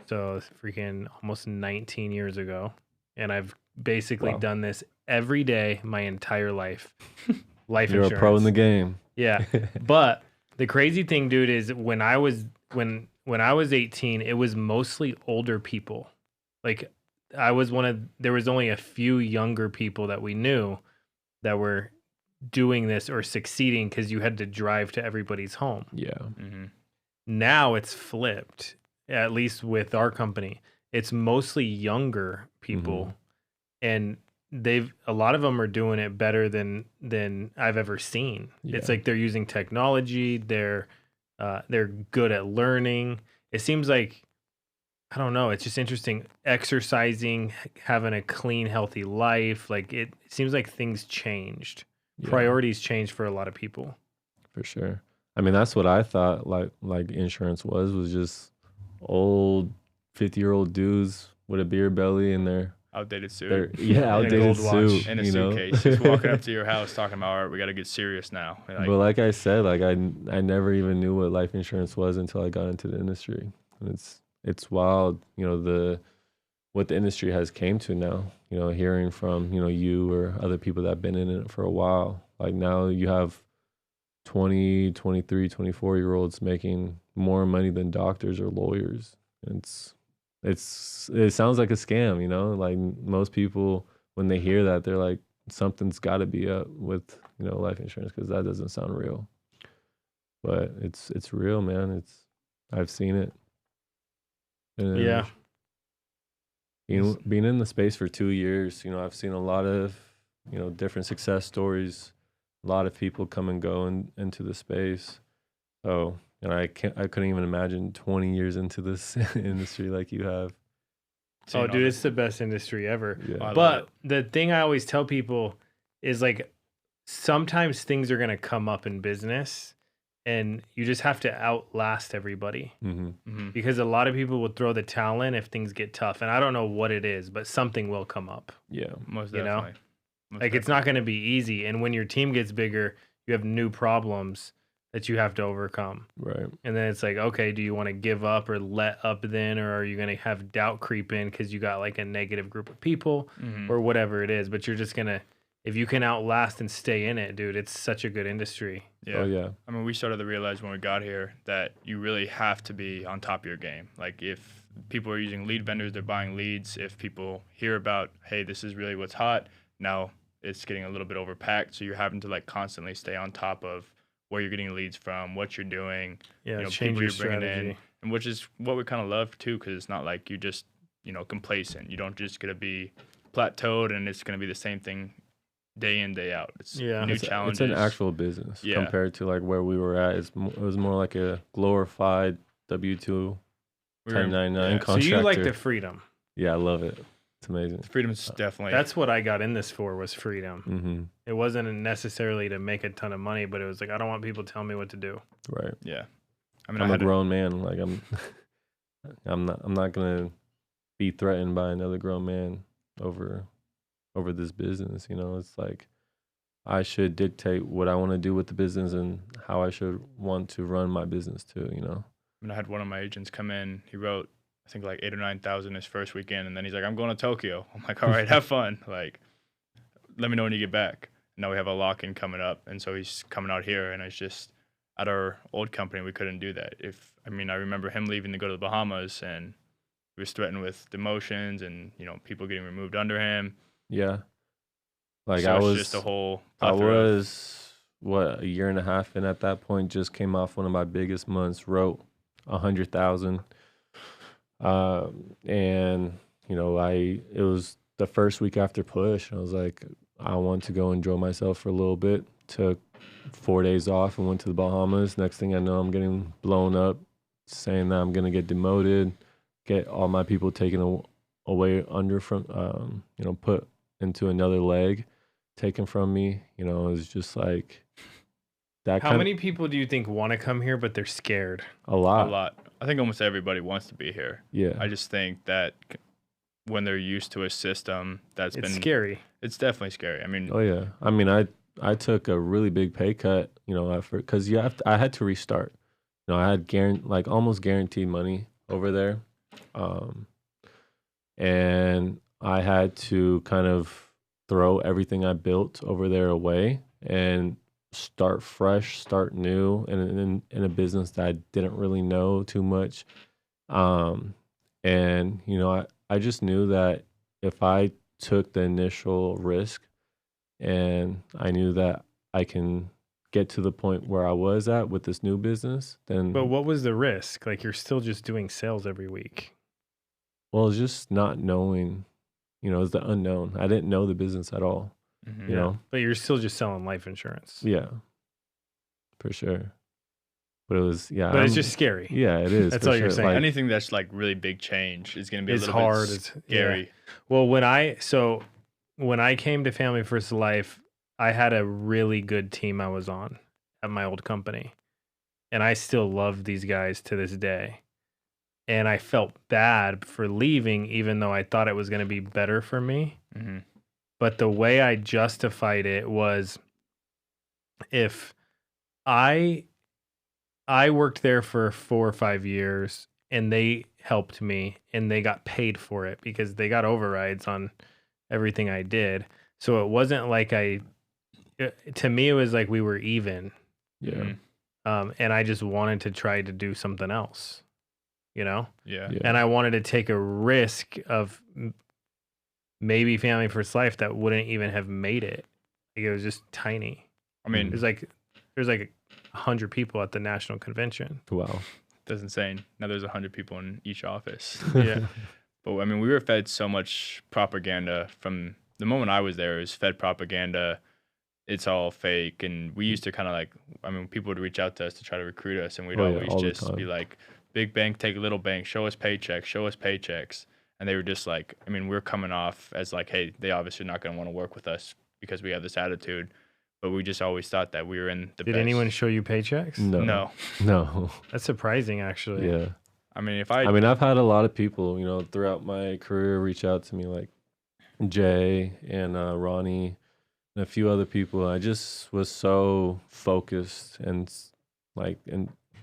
A: So freaking almost 19 years ago. And I've basically done this every day my entire life. Life
B: You're
A: insurance.
B: a pro in the game.
A: Yeah. But the crazy thing, dude, is when I was 18, it was mostly older people. Like there was only a few younger people that we knew that were doing this or succeeding because you had to drive to everybody's home.
B: Yeah.
A: Now it's flipped, at least with our company. It's mostly younger people, and a lot of them are doing it better than I've ever seen. Yeah. It's like they're using technology. They're good at learning. It seems like, I don't know. It's just interesting. Exercising, having a clean, healthy life. Like it seems like things changed. Yeah. Priorities changed for a lot of people.
B: For sure. I mean, that's what I thought. Like insurance was just old 50-year-old dudes with a beer belly and their
C: outdated suit.
B: Outdated suit
C: and a suitcase. Just walking up to your house talking about, all right, we got to get serious now.
B: But like I said, like I never even knew what life insurance was until I got into the industry. And it's wild, what the industry has came to now, hearing from, you or other people that have been in it for a while. Like now you have 20, 23, 24-year-olds making more money than doctors or lawyers. It sounds like a scam, like most people, when they hear that, they're like, something's got to be up with, life insurance, because that doesn't sound real. but it's real, man. I've seen it. And
A: Yeah.
B: being in the space for 2 years, I've seen a lot of, different success stories, a lot of people come and go into the space. So, I couldn't even imagine 20 years into this industry like you have.
A: Oh, dude, it's the best industry ever.
B: Yeah.
A: But the thing I always tell people is like, sometimes things are going to come up in business and you just have to outlast everybody. Because a lot of people will throw the towel in if things get tough. And I don't know what it is, but something will come up.
B: Yeah.
C: Most definitely.
A: It's not going to be easy. And when your team gets bigger, you have new problems that you have to overcome.
B: Right.
A: And then it's like, okay, do you want to give up or let up then? Or are you going to have doubt creep in because you got like a negative group of people or whatever it is? But you're just going to, if you can outlast and stay in it, dude, it's such a good industry.
C: Yeah.
B: Oh, yeah.
C: I mean, we started to realize when we got here that you really have to be on top of your game. Like if people are using lead vendors, they're buying leads. If people hear about, hey, this is really what's hot, now it's getting a little bit overpacked. So you're having to like constantly stay on top of where you're getting leads from, what you're doing,
A: change your strategy.
C: in, and which is what we kind of love too, because it's not like you just, complacent. You don't just get to be plateaued and it's going to be the same thing day in, day out. It's new challenges.
B: It's an actual business compared to like where we were at. It was more like a glorified W-2 1099 contractor.
A: So you like the freedom.
B: Yeah, I love it. It's amazing.
C: Freedom is definitely.
A: That's what I got in this for, was freedom. It wasn't necessarily to make a ton of money, but it was like, I don't want people telling me what to do.
B: Right.
C: Yeah. I mean,
B: I'm a grown man. Like I'm not gonna be threatened by another grown man over this business. It's like I should dictate what I want to do with the business and how I should want to run my business too.
C: I mean, I had one of my agents come in. He wrote, I think like 8,000 or 9,000 his first weekend, and then he's like, "I'm going to Tokyo." I'm like, "All right, have fun. Like, let me know when you get back." Now we have a lock-in coming up, and so he's coming out here, and it's just at our old company we couldn't do that. I remember him leaving to go to the Bahamas, and he was threatened with demotions and people getting removed under him.
B: Yeah, like
C: so
B: I was
C: just a whole.
B: I was a year and a half, and at that point, just came off one of my biggest months. Wrote 100,000. And it was the first week after push. I was like, I want to go enjoy myself for a little bit. Took 4 days off and went to the Bahamas. Next thing I know, I'm getting blown up, saying that I'm gonna get demoted, get all my people taken away from, put into another leg, taken from me. It was just like that.
A: How many people do you think want to come here but they're scared?
B: A lot.
C: A lot. I think almost everybody wants to be here.
B: Yeah.
C: I just think that when they're used to a system it's
A: scary.
C: It's definitely scary. I mean.
B: Oh yeah. I mean, I took a really big pay cut, because I had to restart. I had almost guaranteed money over there, and I had to kind of throw everything I built over there away and start fresh, start new, and in a business that I didn't really know too much. And I just knew that if I took the initial risk and I knew that I can get to the point where I was at with this new business, then.
A: But what was the risk? Like, you're still just doing sales every week.
B: Well, it's just not knowing, it's the unknown. I didn't know the business at all. You know,
A: but you're still just selling life insurance.
B: Yeah, for sure. But it was,
A: But it's just scary.
B: Yeah, it is.
A: That's all you're saying.
C: Anything that's like really big change is going to be a little
A: hard.
C: Bit scary.
A: Yeah. Well, when I came to Family First Life, I had a really good team I was on at my old company, and I still love these guys to this day. And I felt bad for leaving, even though I thought it was going to be better for me.
C: Mm-hmm.
A: But the way I justified it was, if I worked there for 4 or 5 years and they helped me and they got paid for it because they got overrides on everything I did. So it wasn't like to me, it was like we were even.
B: Yeah.
A: And I just wanted to try to do something else,
C: Yeah.
A: And I wanted to take a risk of maybe Family First Life that wouldn't even have made it. Like, it was just tiny.
C: I mean,
A: it was like there's like 100 people at the national convention.
B: Wow.
C: That's insane. Now there's 100 people in each office.
A: Yeah.
C: But I mean, we were fed so much propaganda from the moment I was there. It was fed propaganda. It's all fake. And we used to kind of like, I mean, people would reach out to us to try to recruit us, and we'd always just be like, big bank, take little bank, show us paychecks. And they were just like, I mean, we're coming off as like, hey, they obviously not going to want to work with us because we have this attitude. But we just always thought that we were in the best.
A: Did anyone show you paychecks?
C: No.
A: That's surprising, actually.
B: Yeah.
C: I mean,
B: I've had a lot of people, you know, throughout my career reach out to me, like Jay and Ronnie and a few other people. I just was so focused and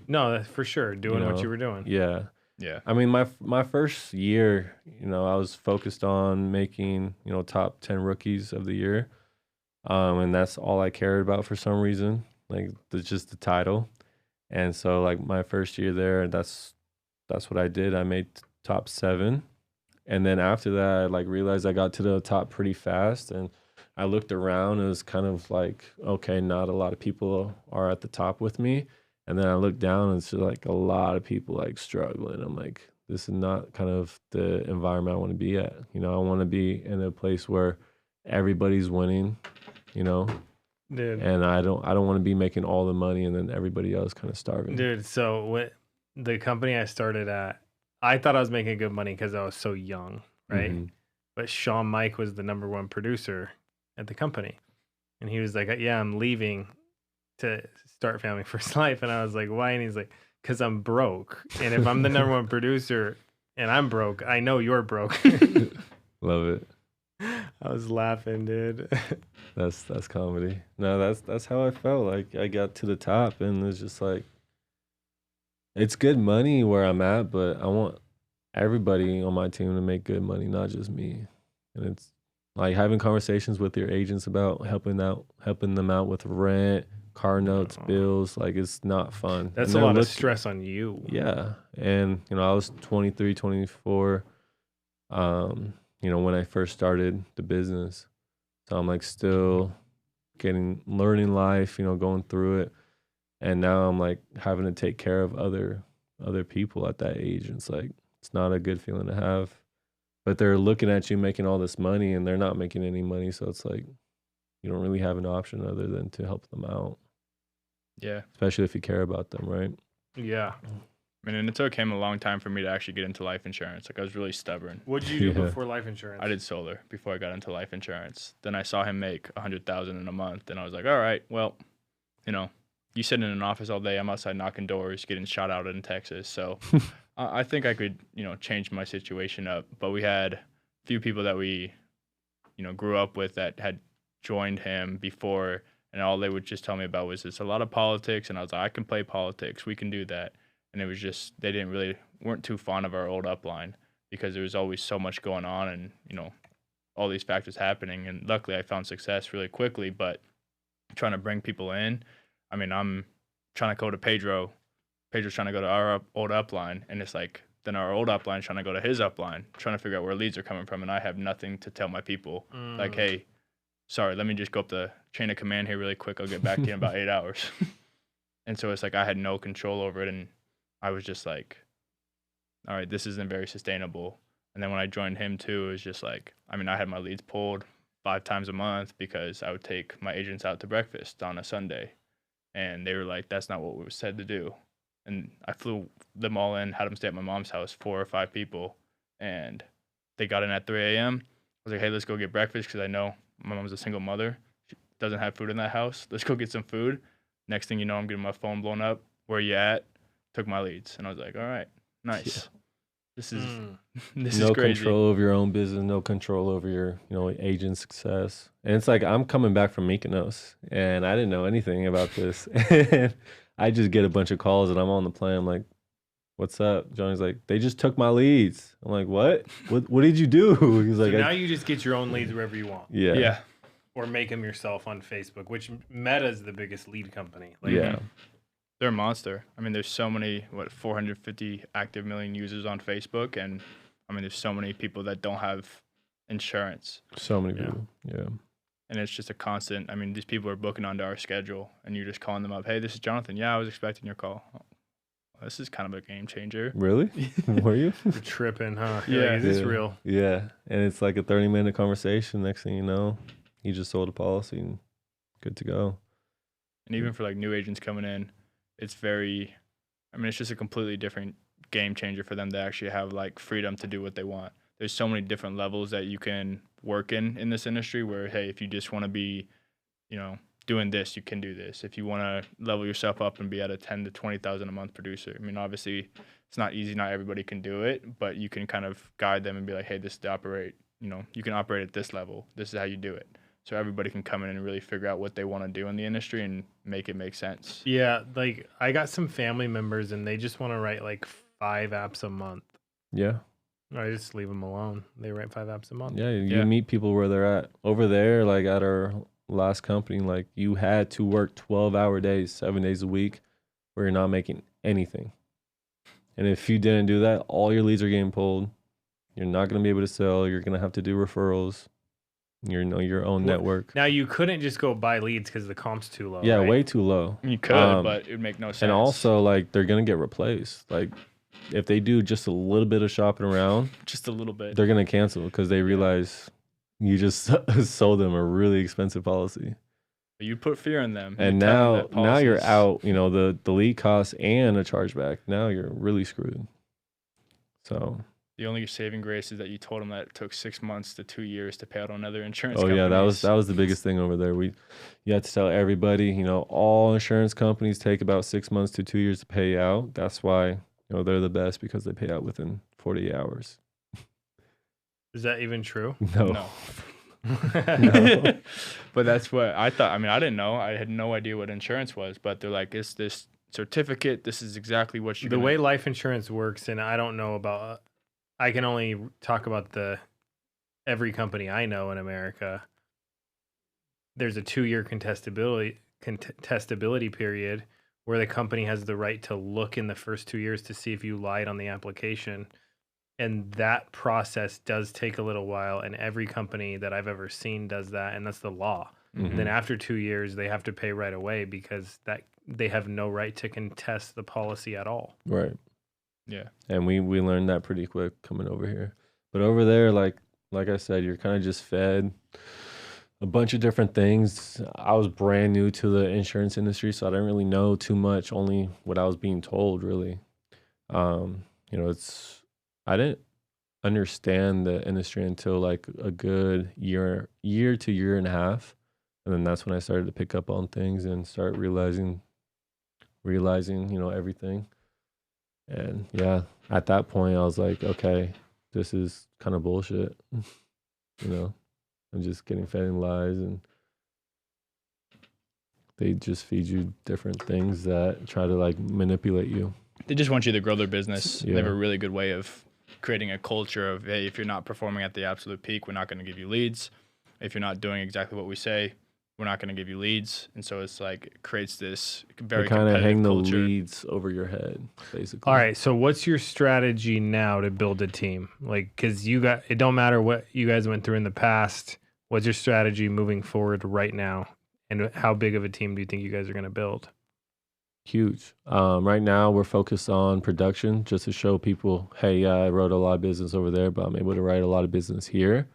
A: no, that's for sure. Doing what you were doing.
B: Yeah.
C: Yeah.
B: I mean, my first year, you know, I was focused on making, you know, top 10 rookies of the year. And that's all I cared about for some reason. Like, just the title. And so, like, my first year there, that's what I did. I made top 7. And then after that, I like realized I got to the top pretty fast. And I looked around, and it was kind of like, okay, not a lot of people are at the top with me. And then I looked down, and it's just like a lot of people like struggling. I'm like, this is not kind of the environment I want to be at. You know, I want to be in a place where everybody's winning, you know.
A: Dude.
B: And I don't want to be making all the money and then everybody else kind of starving.
A: Dude, so when the company I started at, I thought I was making good money because I was so young, right?
B: Mm-hmm.
A: But Sean Mike was the #1 producer at the company. And he was like, yeah, I'm leaving to start Family First Life. And I was like, why? And he's like, because I'm broke. And if I'm the #1 producer and I'm broke, I know you're broke.
B: Love it.
A: I was laughing, dude.
B: That's comedy. No, that's how I felt. Like, I got to the top, and it's just like, it's good money where I'm at, but I want everybody on my team to make good money, not just me. And it's like having conversations with your agents about helping them out with rent, car notes, bills. Like, it's not fun.
A: That's a lot of stress on you.
B: Yeah. And, you know, I was 23, 24, you know, when I first started the business. So I'm like still learning life, you know, going through it. And now I'm like having to take care of other people at that age. And it's like, it's not a good feeling to have. But they're looking at you making all this money, and they're not making any money. So it's like, you don't really have an option other than to help them out.
C: Yeah.
B: Especially if you care about them, right?
A: Yeah.
C: I mean, and it took him a long time for me to actually get into life insurance. Like, I was really stubborn.
A: What did you do before life insurance?
C: I did solar before I got into life insurance. Then I saw him make $100,000 in a month, and I was like, all right, well, you know, you sit in an office all day. I'm outside knocking doors, getting shot out in Texas. So I think I could, you know, change my situation up. But we had a few people that we, you know, grew up with that had joined him before, and all they would just tell me about was it's a lot of politics. And I was like, I can play politics. We can do that. And it was just, they weren't too fond of our old upline because there was always so much going on and, you know, all these factors happening. And luckily I found success really quickly, but trying to bring people in, I mean, I'm trying to go to Pedro. Pedro's trying to go to our old upline. And it's like, then our old upline's trying to go to his upline, trying to figure out where leads are coming from. And I have nothing to tell my people. Like, hey, sorry, let me just go up the chain of command here really quick. I'll get back to you in about 8 hours. And so it's like I had no control over it. And I was just like, all right, this isn't very sustainable. And then when I joined him too, it was just like, I mean, I had my leads pulled 5 times a month because I would take my agents out to breakfast on a Sunday. And they were like, that's not what we were said to do. And I flew them all in, had them stay at my mom's house, 4 or 5 people. And they got in at 3 a.m. I was like, hey, let's go get breakfast because I know my mom's a single mother. She doesn't have food in that house. Let's go get some food. Next thing you know, I'm getting my phone blown up. Where you at? Took my leads. And I was like, all right, nice. Yeah. This is
B: no
C: crazy.
B: Control over your own business, no control over your, you know, agent success. And it's like, I'm coming back from Mykonos and I didn't know anything about this. And I just get a bunch of calls and I'm on the plane. I'm like, what's up? Johnny's like, they just took my leads. I'm like, what did you do? He's like,
A: so now you just get your own leads wherever you want.
B: Yeah.
C: Yeah.
A: Or make them yourself on Facebook, which Meta's the biggest lead company. Like,
B: yeah.
C: They're a monster. I mean, there's so many, 450 active million users on Facebook. And I mean, there's so many people that don't have insurance.
B: So many people. Yeah.
C: And it's just a constant. I mean, these people are booking onto our schedule, and you're just calling them up. Hey, this is Jonathan. Yeah, I was expecting your call. Oh, this is kind of a game changer.
B: Really? Were you?
A: You're tripping, huh?
C: Yeah.
A: Like, is this real?
B: Yeah. And it's like a 30-minute conversation. Next thing you know, you just sold a policy and good to go.
C: And even for like new agents coming in, it's very, I mean, it's just a completely different game changer for them to actually have like freedom to do what they want. There's so many different levels that you can work in this industry where, hey, if you just want to be, you know, doing this, you can do this. If you want to level yourself up and be at a 10 to 20,000 a month producer, I mean, obviously it's not easy. Not everybody can do it, but you can kind of guide them and be like, hey, this is to operate, you know, you can operate at this level. This is how you do it. So everybody can come in and really figure out what they want to do in the industry and make it make sense.
A: Yeah, like I got some family members and they just want to write like 5 apps a month.
B: Yeah.
A: I just leave them alone. They write 5 apps a month.
B: Yeah. You meet people where they're at. Over there, like at our last company, like you had to work 12-hour days, 7 days a week where you're not making anything. And if you didn't do that, all your leads are getting pulled. You're not going to be able to sell. You're going to have to do referrals. Your own network.
A: Now you couldn't just go buy leads because the comp's too low.
B: Yeah,
A: right?
B: way too low.
C: You could, but it would make no sense.
B: And also, like, they're gonna get replaced. Like, if they do just a little bit of shopping around,
C: just a little bit,
B: they're gonna cancel because they realize you just sold them a really expensive policy.
C: You put fear in them.
B: And now you're out. You know, the lead costs and a chargeback. Now you're really screwed. So.
C: The only saving grace is that you told them that it took 6 months to 2 years to pay out on other insurance
B: companies.
C: companies.
B: that was the biggest thing over there. You had to tell everybody, you know, all insurance companies take about 6 months to 2 years to pay out. That's why, you know, they're the best because they pay out within 48 hours.
A: Is that even true?
B: No.
C: No. But that's what I thought. I mean, I didn't know. I had no idea what insurance was, but they're like, it's this certificate. This is exactly what you're
A: way life insurance works, and I don't know about I can only talk about every company I know in America. There's a 2-year contestability period where the company has the right to look in the first 2 years to see if you lied on the application. And that process does take a little while, and every company that I've ever seen does that, and that's the law. Mm-hmm. And then after 2 years, they have to pay right away because they have no right to contest the policy at all.
B: Right.
C: Yeah.
B: And we learned that pretty quick coming over here. But over there, like I said, you're kind of just fed a bunch of different things. I was brand new to the insurance industry, so I didn't really know too much, only what I was being told, really. You know, I didn't understand the industry until like a good year to year and a half. And then that's when I started to pick up on things and start realizing, you know, everything. And yeah, at that point, I was like, okay, this is kind of bullshit. You know, I'm just getting fed in lies, and they just feed you different things that try to like manipulate you.
C: They just want you to grow their business.
B: Yeah.
C: They have a really good way of creating a culture of, hey, if you're not performing at the absolute peak, we're not going to give you leads. If you're not doing exactly what we say, we're not going to give you leads. And so it's like, it creates this very
B: kind of hang
C: culture.
B: The leads over your head, basically.
A: All right. So what's your strategy now to build a team? Like, because it don't matter what you guys went through in the past. What's your strategy moving forward right now? And how big of a team do you think you guys are going to build?
B: Huge. Right now, we're focused on production just to show people, hey, yeah, I wrote a lot of business over there, but I'm able to write a lot of business here,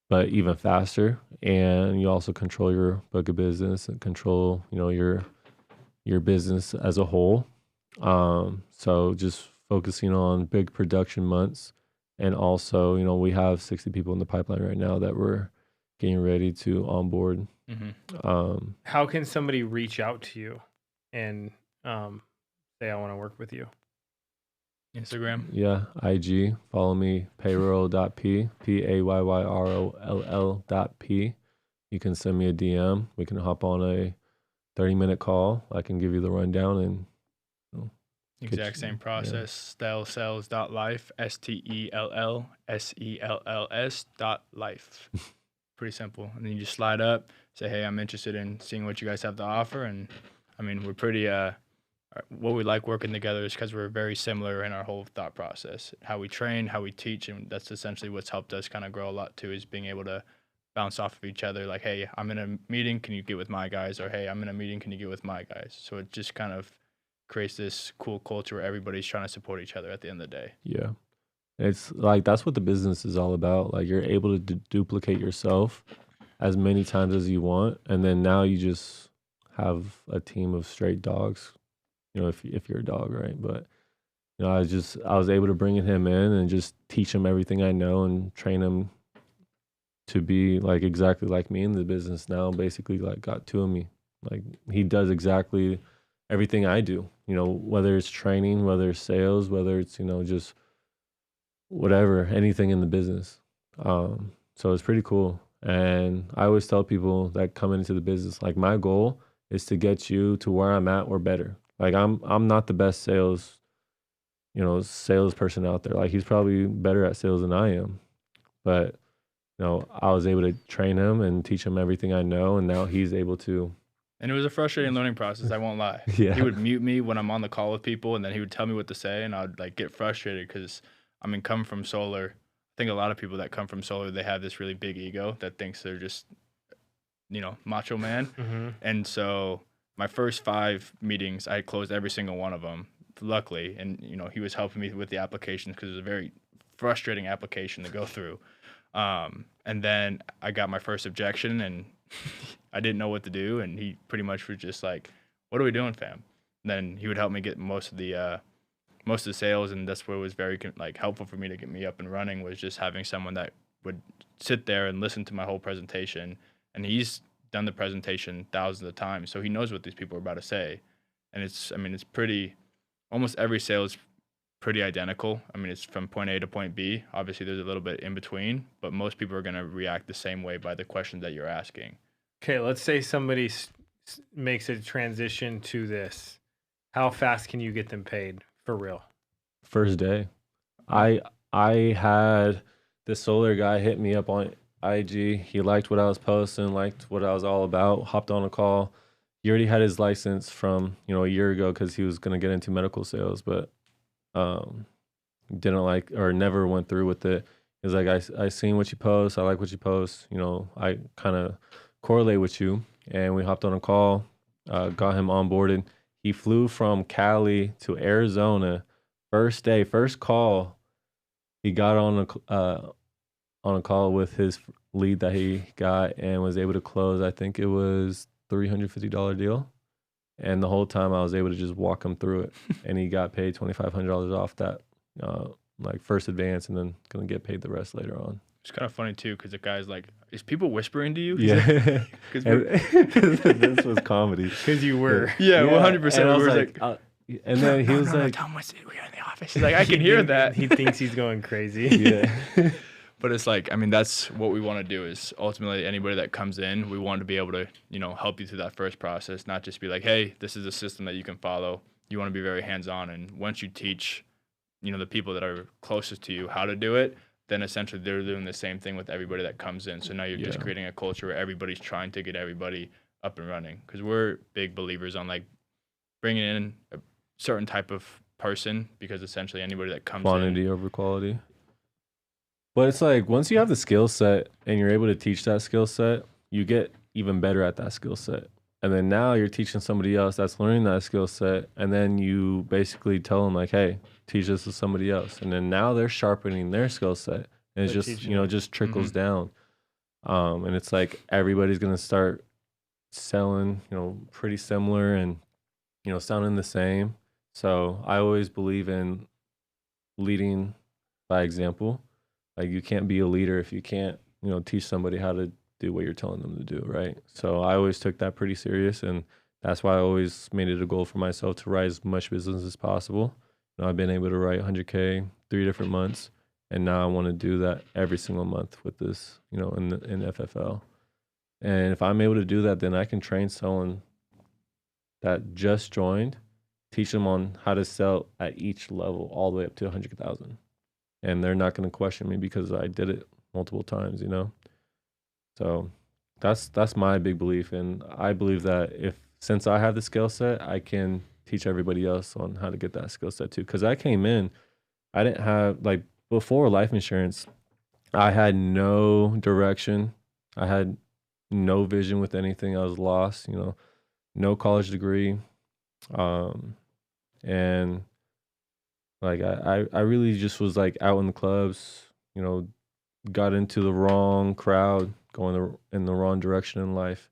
B: but even faster. And you also control your book of business and control, you know, your business as a whole. So just focusing on big production months. And also, you know, we have 60 people in the pipeline right now that we're getting ready to onboard.
C: Mm-hmm.
A: How can somebody reach out to you and say, I want to work with you?
C: Instagram.
B: Yeah, IG. Follow me, payroll.p, payroll.p. You can send me a DM. We can hop on a 30-minute call. I can give you the rundown and
C: exact same process. Yeah. Stellsells.life, STELLSELLS.life. Pretty simple. And then you just slide up, say, hey, I'm interested in seeing what you guys have to offer. And I mean, we're pretty, what we like working together is because we're very similar in our whole thought process, how we train, how we teach. And that's essentially what's helped us kind of grow a lot too, is being able to bounce off of each other. Like, hey, I'm in a meeting, can you get with my guys? Or hey, I'm in a meeting, can you get with my guys? So it just kind of creates this cool culture where everybody's trying to support each other at the end of the day.
B: Yeah. It's like that's what the business is all about. Like you're able to duplicate yourself as many times as you want, and then now you just have a team of straight dogs. You know, if you're a dog, right? But you know, I was able to bring him in and just teach him everything I know and train him to be like exactly like me in the business now. Basically, like got two of me. Like he does exactly everything I do. You know, whether it's training, whether it's sales, whether it's just whatever, anything in the business. So it's pretty cool. And I always tell people that come into the business, like my goal is to get you to where I'm at or better. Like I'm not the best salesperson out there. Like he's probably better at sales than I am. But I was able to train him and teach him everything I know, and now he's able to.
C: And it was a frustrating learning process, I won't lie.
B: Yeah.
C: He would mute me when I'm on the call with people, and then he would tell me what to say, and I'd like get frustrated because coming from solar, I think a lot of people that come from solar, they have this really big ego that thinks they're just, macho man.
A: Mm-hmm.
C: And so my first 5 meetings, I closed every single one of them, luckily. And, he was helping me with the applications because it was a very frustrating application to go through. And then I got my first objection, and I didn't know what to do. And he pretty much was just like, "What are we doing, fam?" And then he would help me get most of the sales, and that's where it was very helpful for me to get me up and running, was just having someone that would sit there and listen to my whole presentation. And he's done the presentation thousands of times, so he knows what these people are about to say. And it's pretty, almost every sale is pretty identical. It's from point A to point B. Obviously there's a little bit in between, but most people are going to react the same way by the questions that you're asking.
A: Okay, let's say somebody makes a transition to this. How fast can you get them paid for real?
B: First day. I had this solar guy hit me up on IG. He liked what I was posting, liked what I was all about, hopped on a call. He already had his license from, a year ago because he was going to get into medical sales, but didn't like or never went through with it. He was like, I seen what you post. I like what you post. I kind of correlate with you. And we hopped on a call, got him onboarded. He flew from Cali to Arizona. First day, first call, he got on a call with his lead that he got and was able to close. I think it was $350 deal. And the whole time I was able to just walk him through it. And he got paid $2,500 off that first advance, and then going to get paid the rest later on.
C: It's kind of funny too, because the guy's like, "Is people whispering to you?"
B: Yeah. This was comedy.
A: Because you were.
C: Yeah, 100%.
B: And I was like, and then he was like,
C: "Tom, we're in the office." He's like, "I can hear that."
A: He thinks he's going crazy.
B: Yeah.
C: But it's like, that's what we want to do, is ultimately anybody that comes in, we want to be able to, help you through that first process, not just be like, "Hey, this is a system that you can follow." You want to be very hands-on. And once you teach, the people that are closest to you how to do it, then essentially they're doing the same thing with everybody that comes in. So now you're just creating a culture where everybody's trying to get everybody up and running. Because we're big believers on bringing in a certain type of person, because essentially anybody that comes
B: quantity over quality. But it's like once you have the skill set and you're able to teach that skill set, you get even better at that skill set. And then now you're teaching somebody else that's learning that skill set, and then you basically tell them like, "Hey, teach this to somebody else." And then now they're sharpening their skill set, and it's just just trickles down. And it's like everybody's gonna start selling pretty similar and sounding the same. So I always believe in leading by example. Like you can't be a leader if you can't teach somebody how to do what you're telling them to do, right? So I always took that pretty serious, and that's why I always made it a goal for myself to write as much business as possible. I've been able to write 100K 3 different months, and now I want to do that every single month with this, in FFL. And if I'm able to do that, then I can train someone that just joined, teach them on how to sell at each level all the way up to 100,000. And they're not going to question me because I did it multiple times, So that's my big belief. And I believe that since I have the skill set, I can teach everybody else on how to get that skill set too. Because I came in, I didn't have, before life insurance, I had no direction. I had no vision with anything. I was lost, you know, no college degree. And like I really just was like out in the clubs, you know, got into the wrong crowd, going in the wrong direction in life.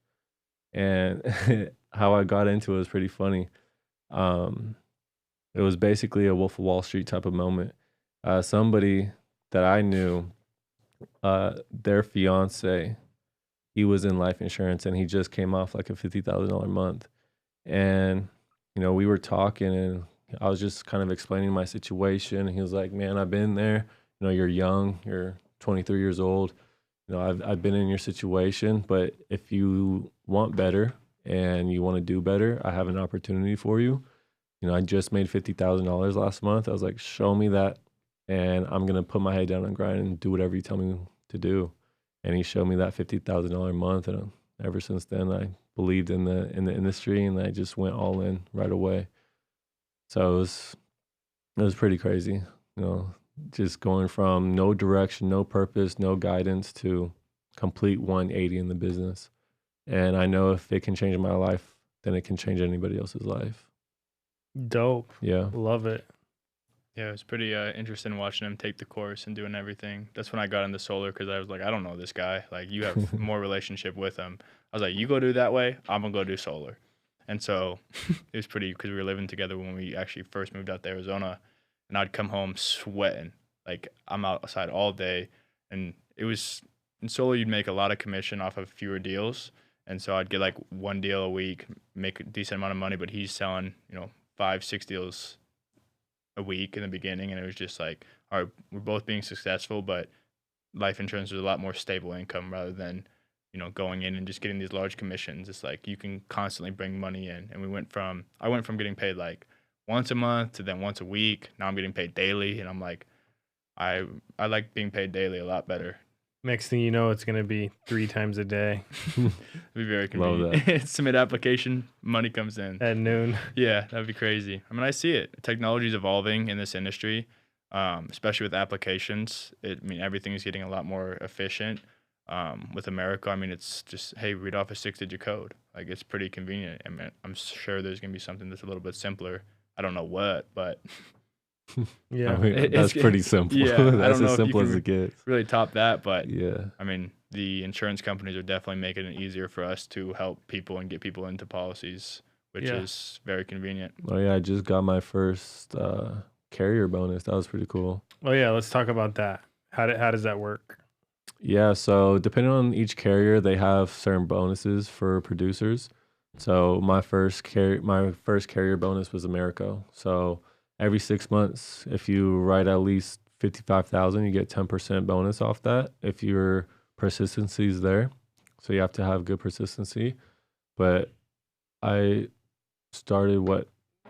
B: And how I got into it was pretty funny. It was basically a Wolf of Wall Street type of moment. Somebody that I knew, their fiance, he was in life insurance and he just came off like a $50,000 a month. And, you know, we were talking and I was just kind of explaining my situation. And he was like, man, I've been there. You know, you're young, you're 23 years old. You know, I've been in your situation, but if you want better and you want to do better, I have an opportunity for you. You know, I just made $50,000 last month. I was like, show me that, and I'm gonna put my head down and grind and do whatever you tell me to do. And he showed me that $50,000 a month, and ever since then, I believed in the industry, and I just went all in right away. So it was pretty crazy, you know, just going from no direction, no purpose, no guidance to complete 180 in the business. And I know if it can change my life, then it can change anybody else's life.
A: Dope.
B: Yeah.
A: Love it.
C: Yeah, it was pretty interesting watching him take the course and doing everything. That's when I got into solar because I was like, I don't know this guy. Like, you have more relationship with him. I was like, you go do that way, I'm going to go do solar. And so it was pretty, because we were living together when we actually first moved out to Arizona. And I'd come home sweating. Like, I'm outside all day. And it was, in solar, you'd make a lot of commission off of fewer deals. And so I'd get like one deal a week, make a decent amount of money, but he's selling, you know, 5-6 deals a week in the beginning. And it was just like, all right, we're both being successful, but life insurance is a lot more stable income rather than, you know, going in and just getting these large commissions. It's like you can constantly bring money in. And I went from getting paid like once a month to then once a week. Now I'm getting paid daily. And I'm like, I like being paid daily a lot better.
A: Next thing you know, it's going to be 3 times a day.
C: It'd be very convenient. Submit application, money comes in.
A: At noon.
C: Yeah, that'd be crazy. I mean, I see it. Technology is evolving in this industry, especially with applications. Everything is getting a lot more efficient. With America, I mean, it's just, hey, read off a 6-digit code. Like, it's pretty convenient. I mean, I'm sure there's going to be something that's a little bit simpler. I don't know what, but...
A: Yeah,
B: I mean, that's pretty simple.
C: Yeah,
B: That's as simple as it gets.
C: Really top that, but
B: yeah,
C: I mean, the insurance companies are definitely making it easier for us to help people and get people into policies, which is very convenient.
B: Oh yeah, I just got my first carrier bonus. That was pretty cool.
A: Oh yeah, let's talk about that. How does that work?
B: Yeah, so depending on each carrier, they have certain bonuses for producers. So my first carrier bonus was Americo. So every 6 months, if you write at least 55,000, you get 10% bonus off that if your persistency is there. So you have to have good persistency. But I started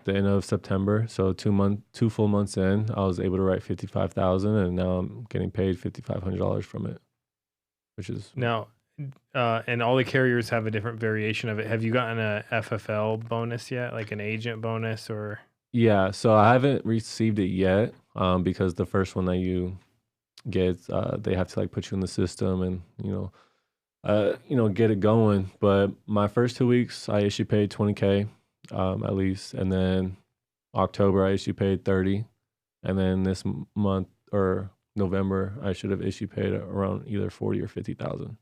B: the end of September. So 2 full months in, I was able to write 55,000, and now I'm getting paid $5,500 from it, which is
A: now. And all the carriers have a different variation of it. Have you gotten a FFL bonus yet, like an agent bonus or?
B: Yeah, so I haven't received it yet because the first one that you get, they have to like put you in the system and get it going. But my first 2 weeks, I issue paid $20K at least, and then October I issue paid 30, and then this month or November I should have issue paid around either 40 or 50,000.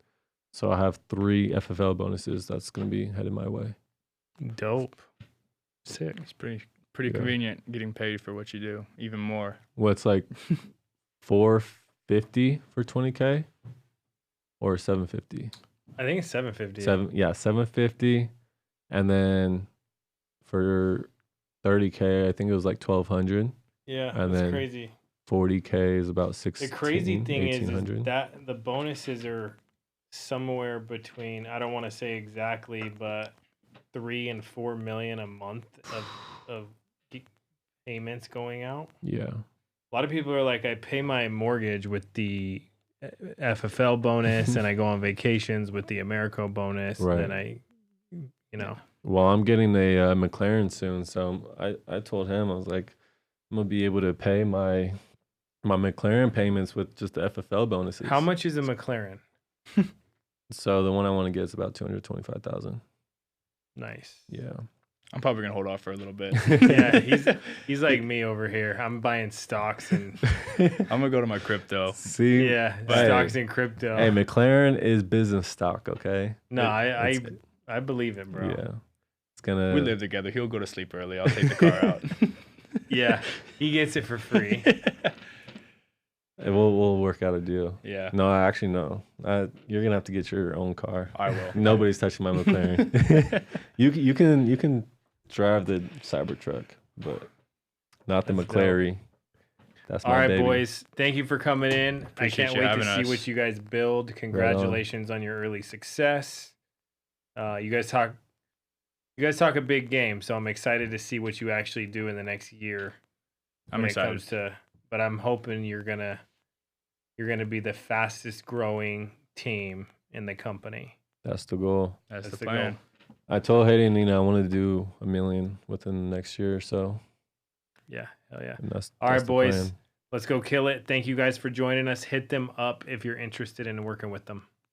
B: So I have 3 FFL bonuses that's going to be headed my way.
A: Dope, sick.
C: It's pretty convenient getting paid for what you do, even more.
B: What's like $450 for 20K or $750?
A: I think it's $750.
B: $750, and then for 30K, I think it was like $1,200.
A: Yeah,
B: and
A: that's
B: then
A: crazy.
B: 40K is about $1,600.
A: The crazy thing is that the bonuses are somewhere between, I don't want to say exactly, but 3 and 4 million a month of payments going out.
B: Yeah.
A: A lot of people are like, I pay my mortgage with the FFL bonus and I go on vacations with the Americo bonus.
B: Right.
A: And I,
B: Well, I'm getting a McLaren soon. So I told him, I was like, I'm going to be able to pay my McLaren payments with just the FFL bonuses.
A: How much is a McLaren?
B: So the one I want to get is about 225,000.
A: Nice.
B: Yeah.
C: I'm probably gonna hold off for a little bit.
A: Yeah, he's like me over here. I'm buying stocks and
C: I'm gonna go to my crypto.
B: See,
A: yeah,
B: hey,
A: stocks and crypto.
B: Hey, McLaren is business stock, okay?
A: No, I believe it, bro.
B: Yeah, it's gonna.
C: We live together. He'll go to sleep early. I'll take the car out.
A: Yeah, he gets it for free.
B: We'll work out a deal.
C: Yeah.
B: No, actually no. You're gonna have to get your own car.
C: I will.
B: Nobody's touching my McLaren. you can drive the Cybertruck, but not the
A: That's
B: McLaren. That's my
A: All right,
B: baby.
A: Boys. Thank you for coming in.
C: Appreciate
A: I
C: you
A: can't wait
C: having
A: to see
C: us.
A: what you guys build. Congratulations on your early success. You guys talk a big game, so I'm excited to see what you actually do in the next year.
C: I'm excited.
A: But I'm hoping you're gonna be the fastest growing team in the company.
B: That's the goal.
C: That's the plan.
A: goal.
B: I told Hayden, I wanted to do $1 million within the next year or so.
A: Yeah, hell yeah.
B: And that's
A: All right,
B: the
A: boys.
B: plan.
A: Let's go kill it. Thank you guys for joining us. Hit them up if you're interested in working with them.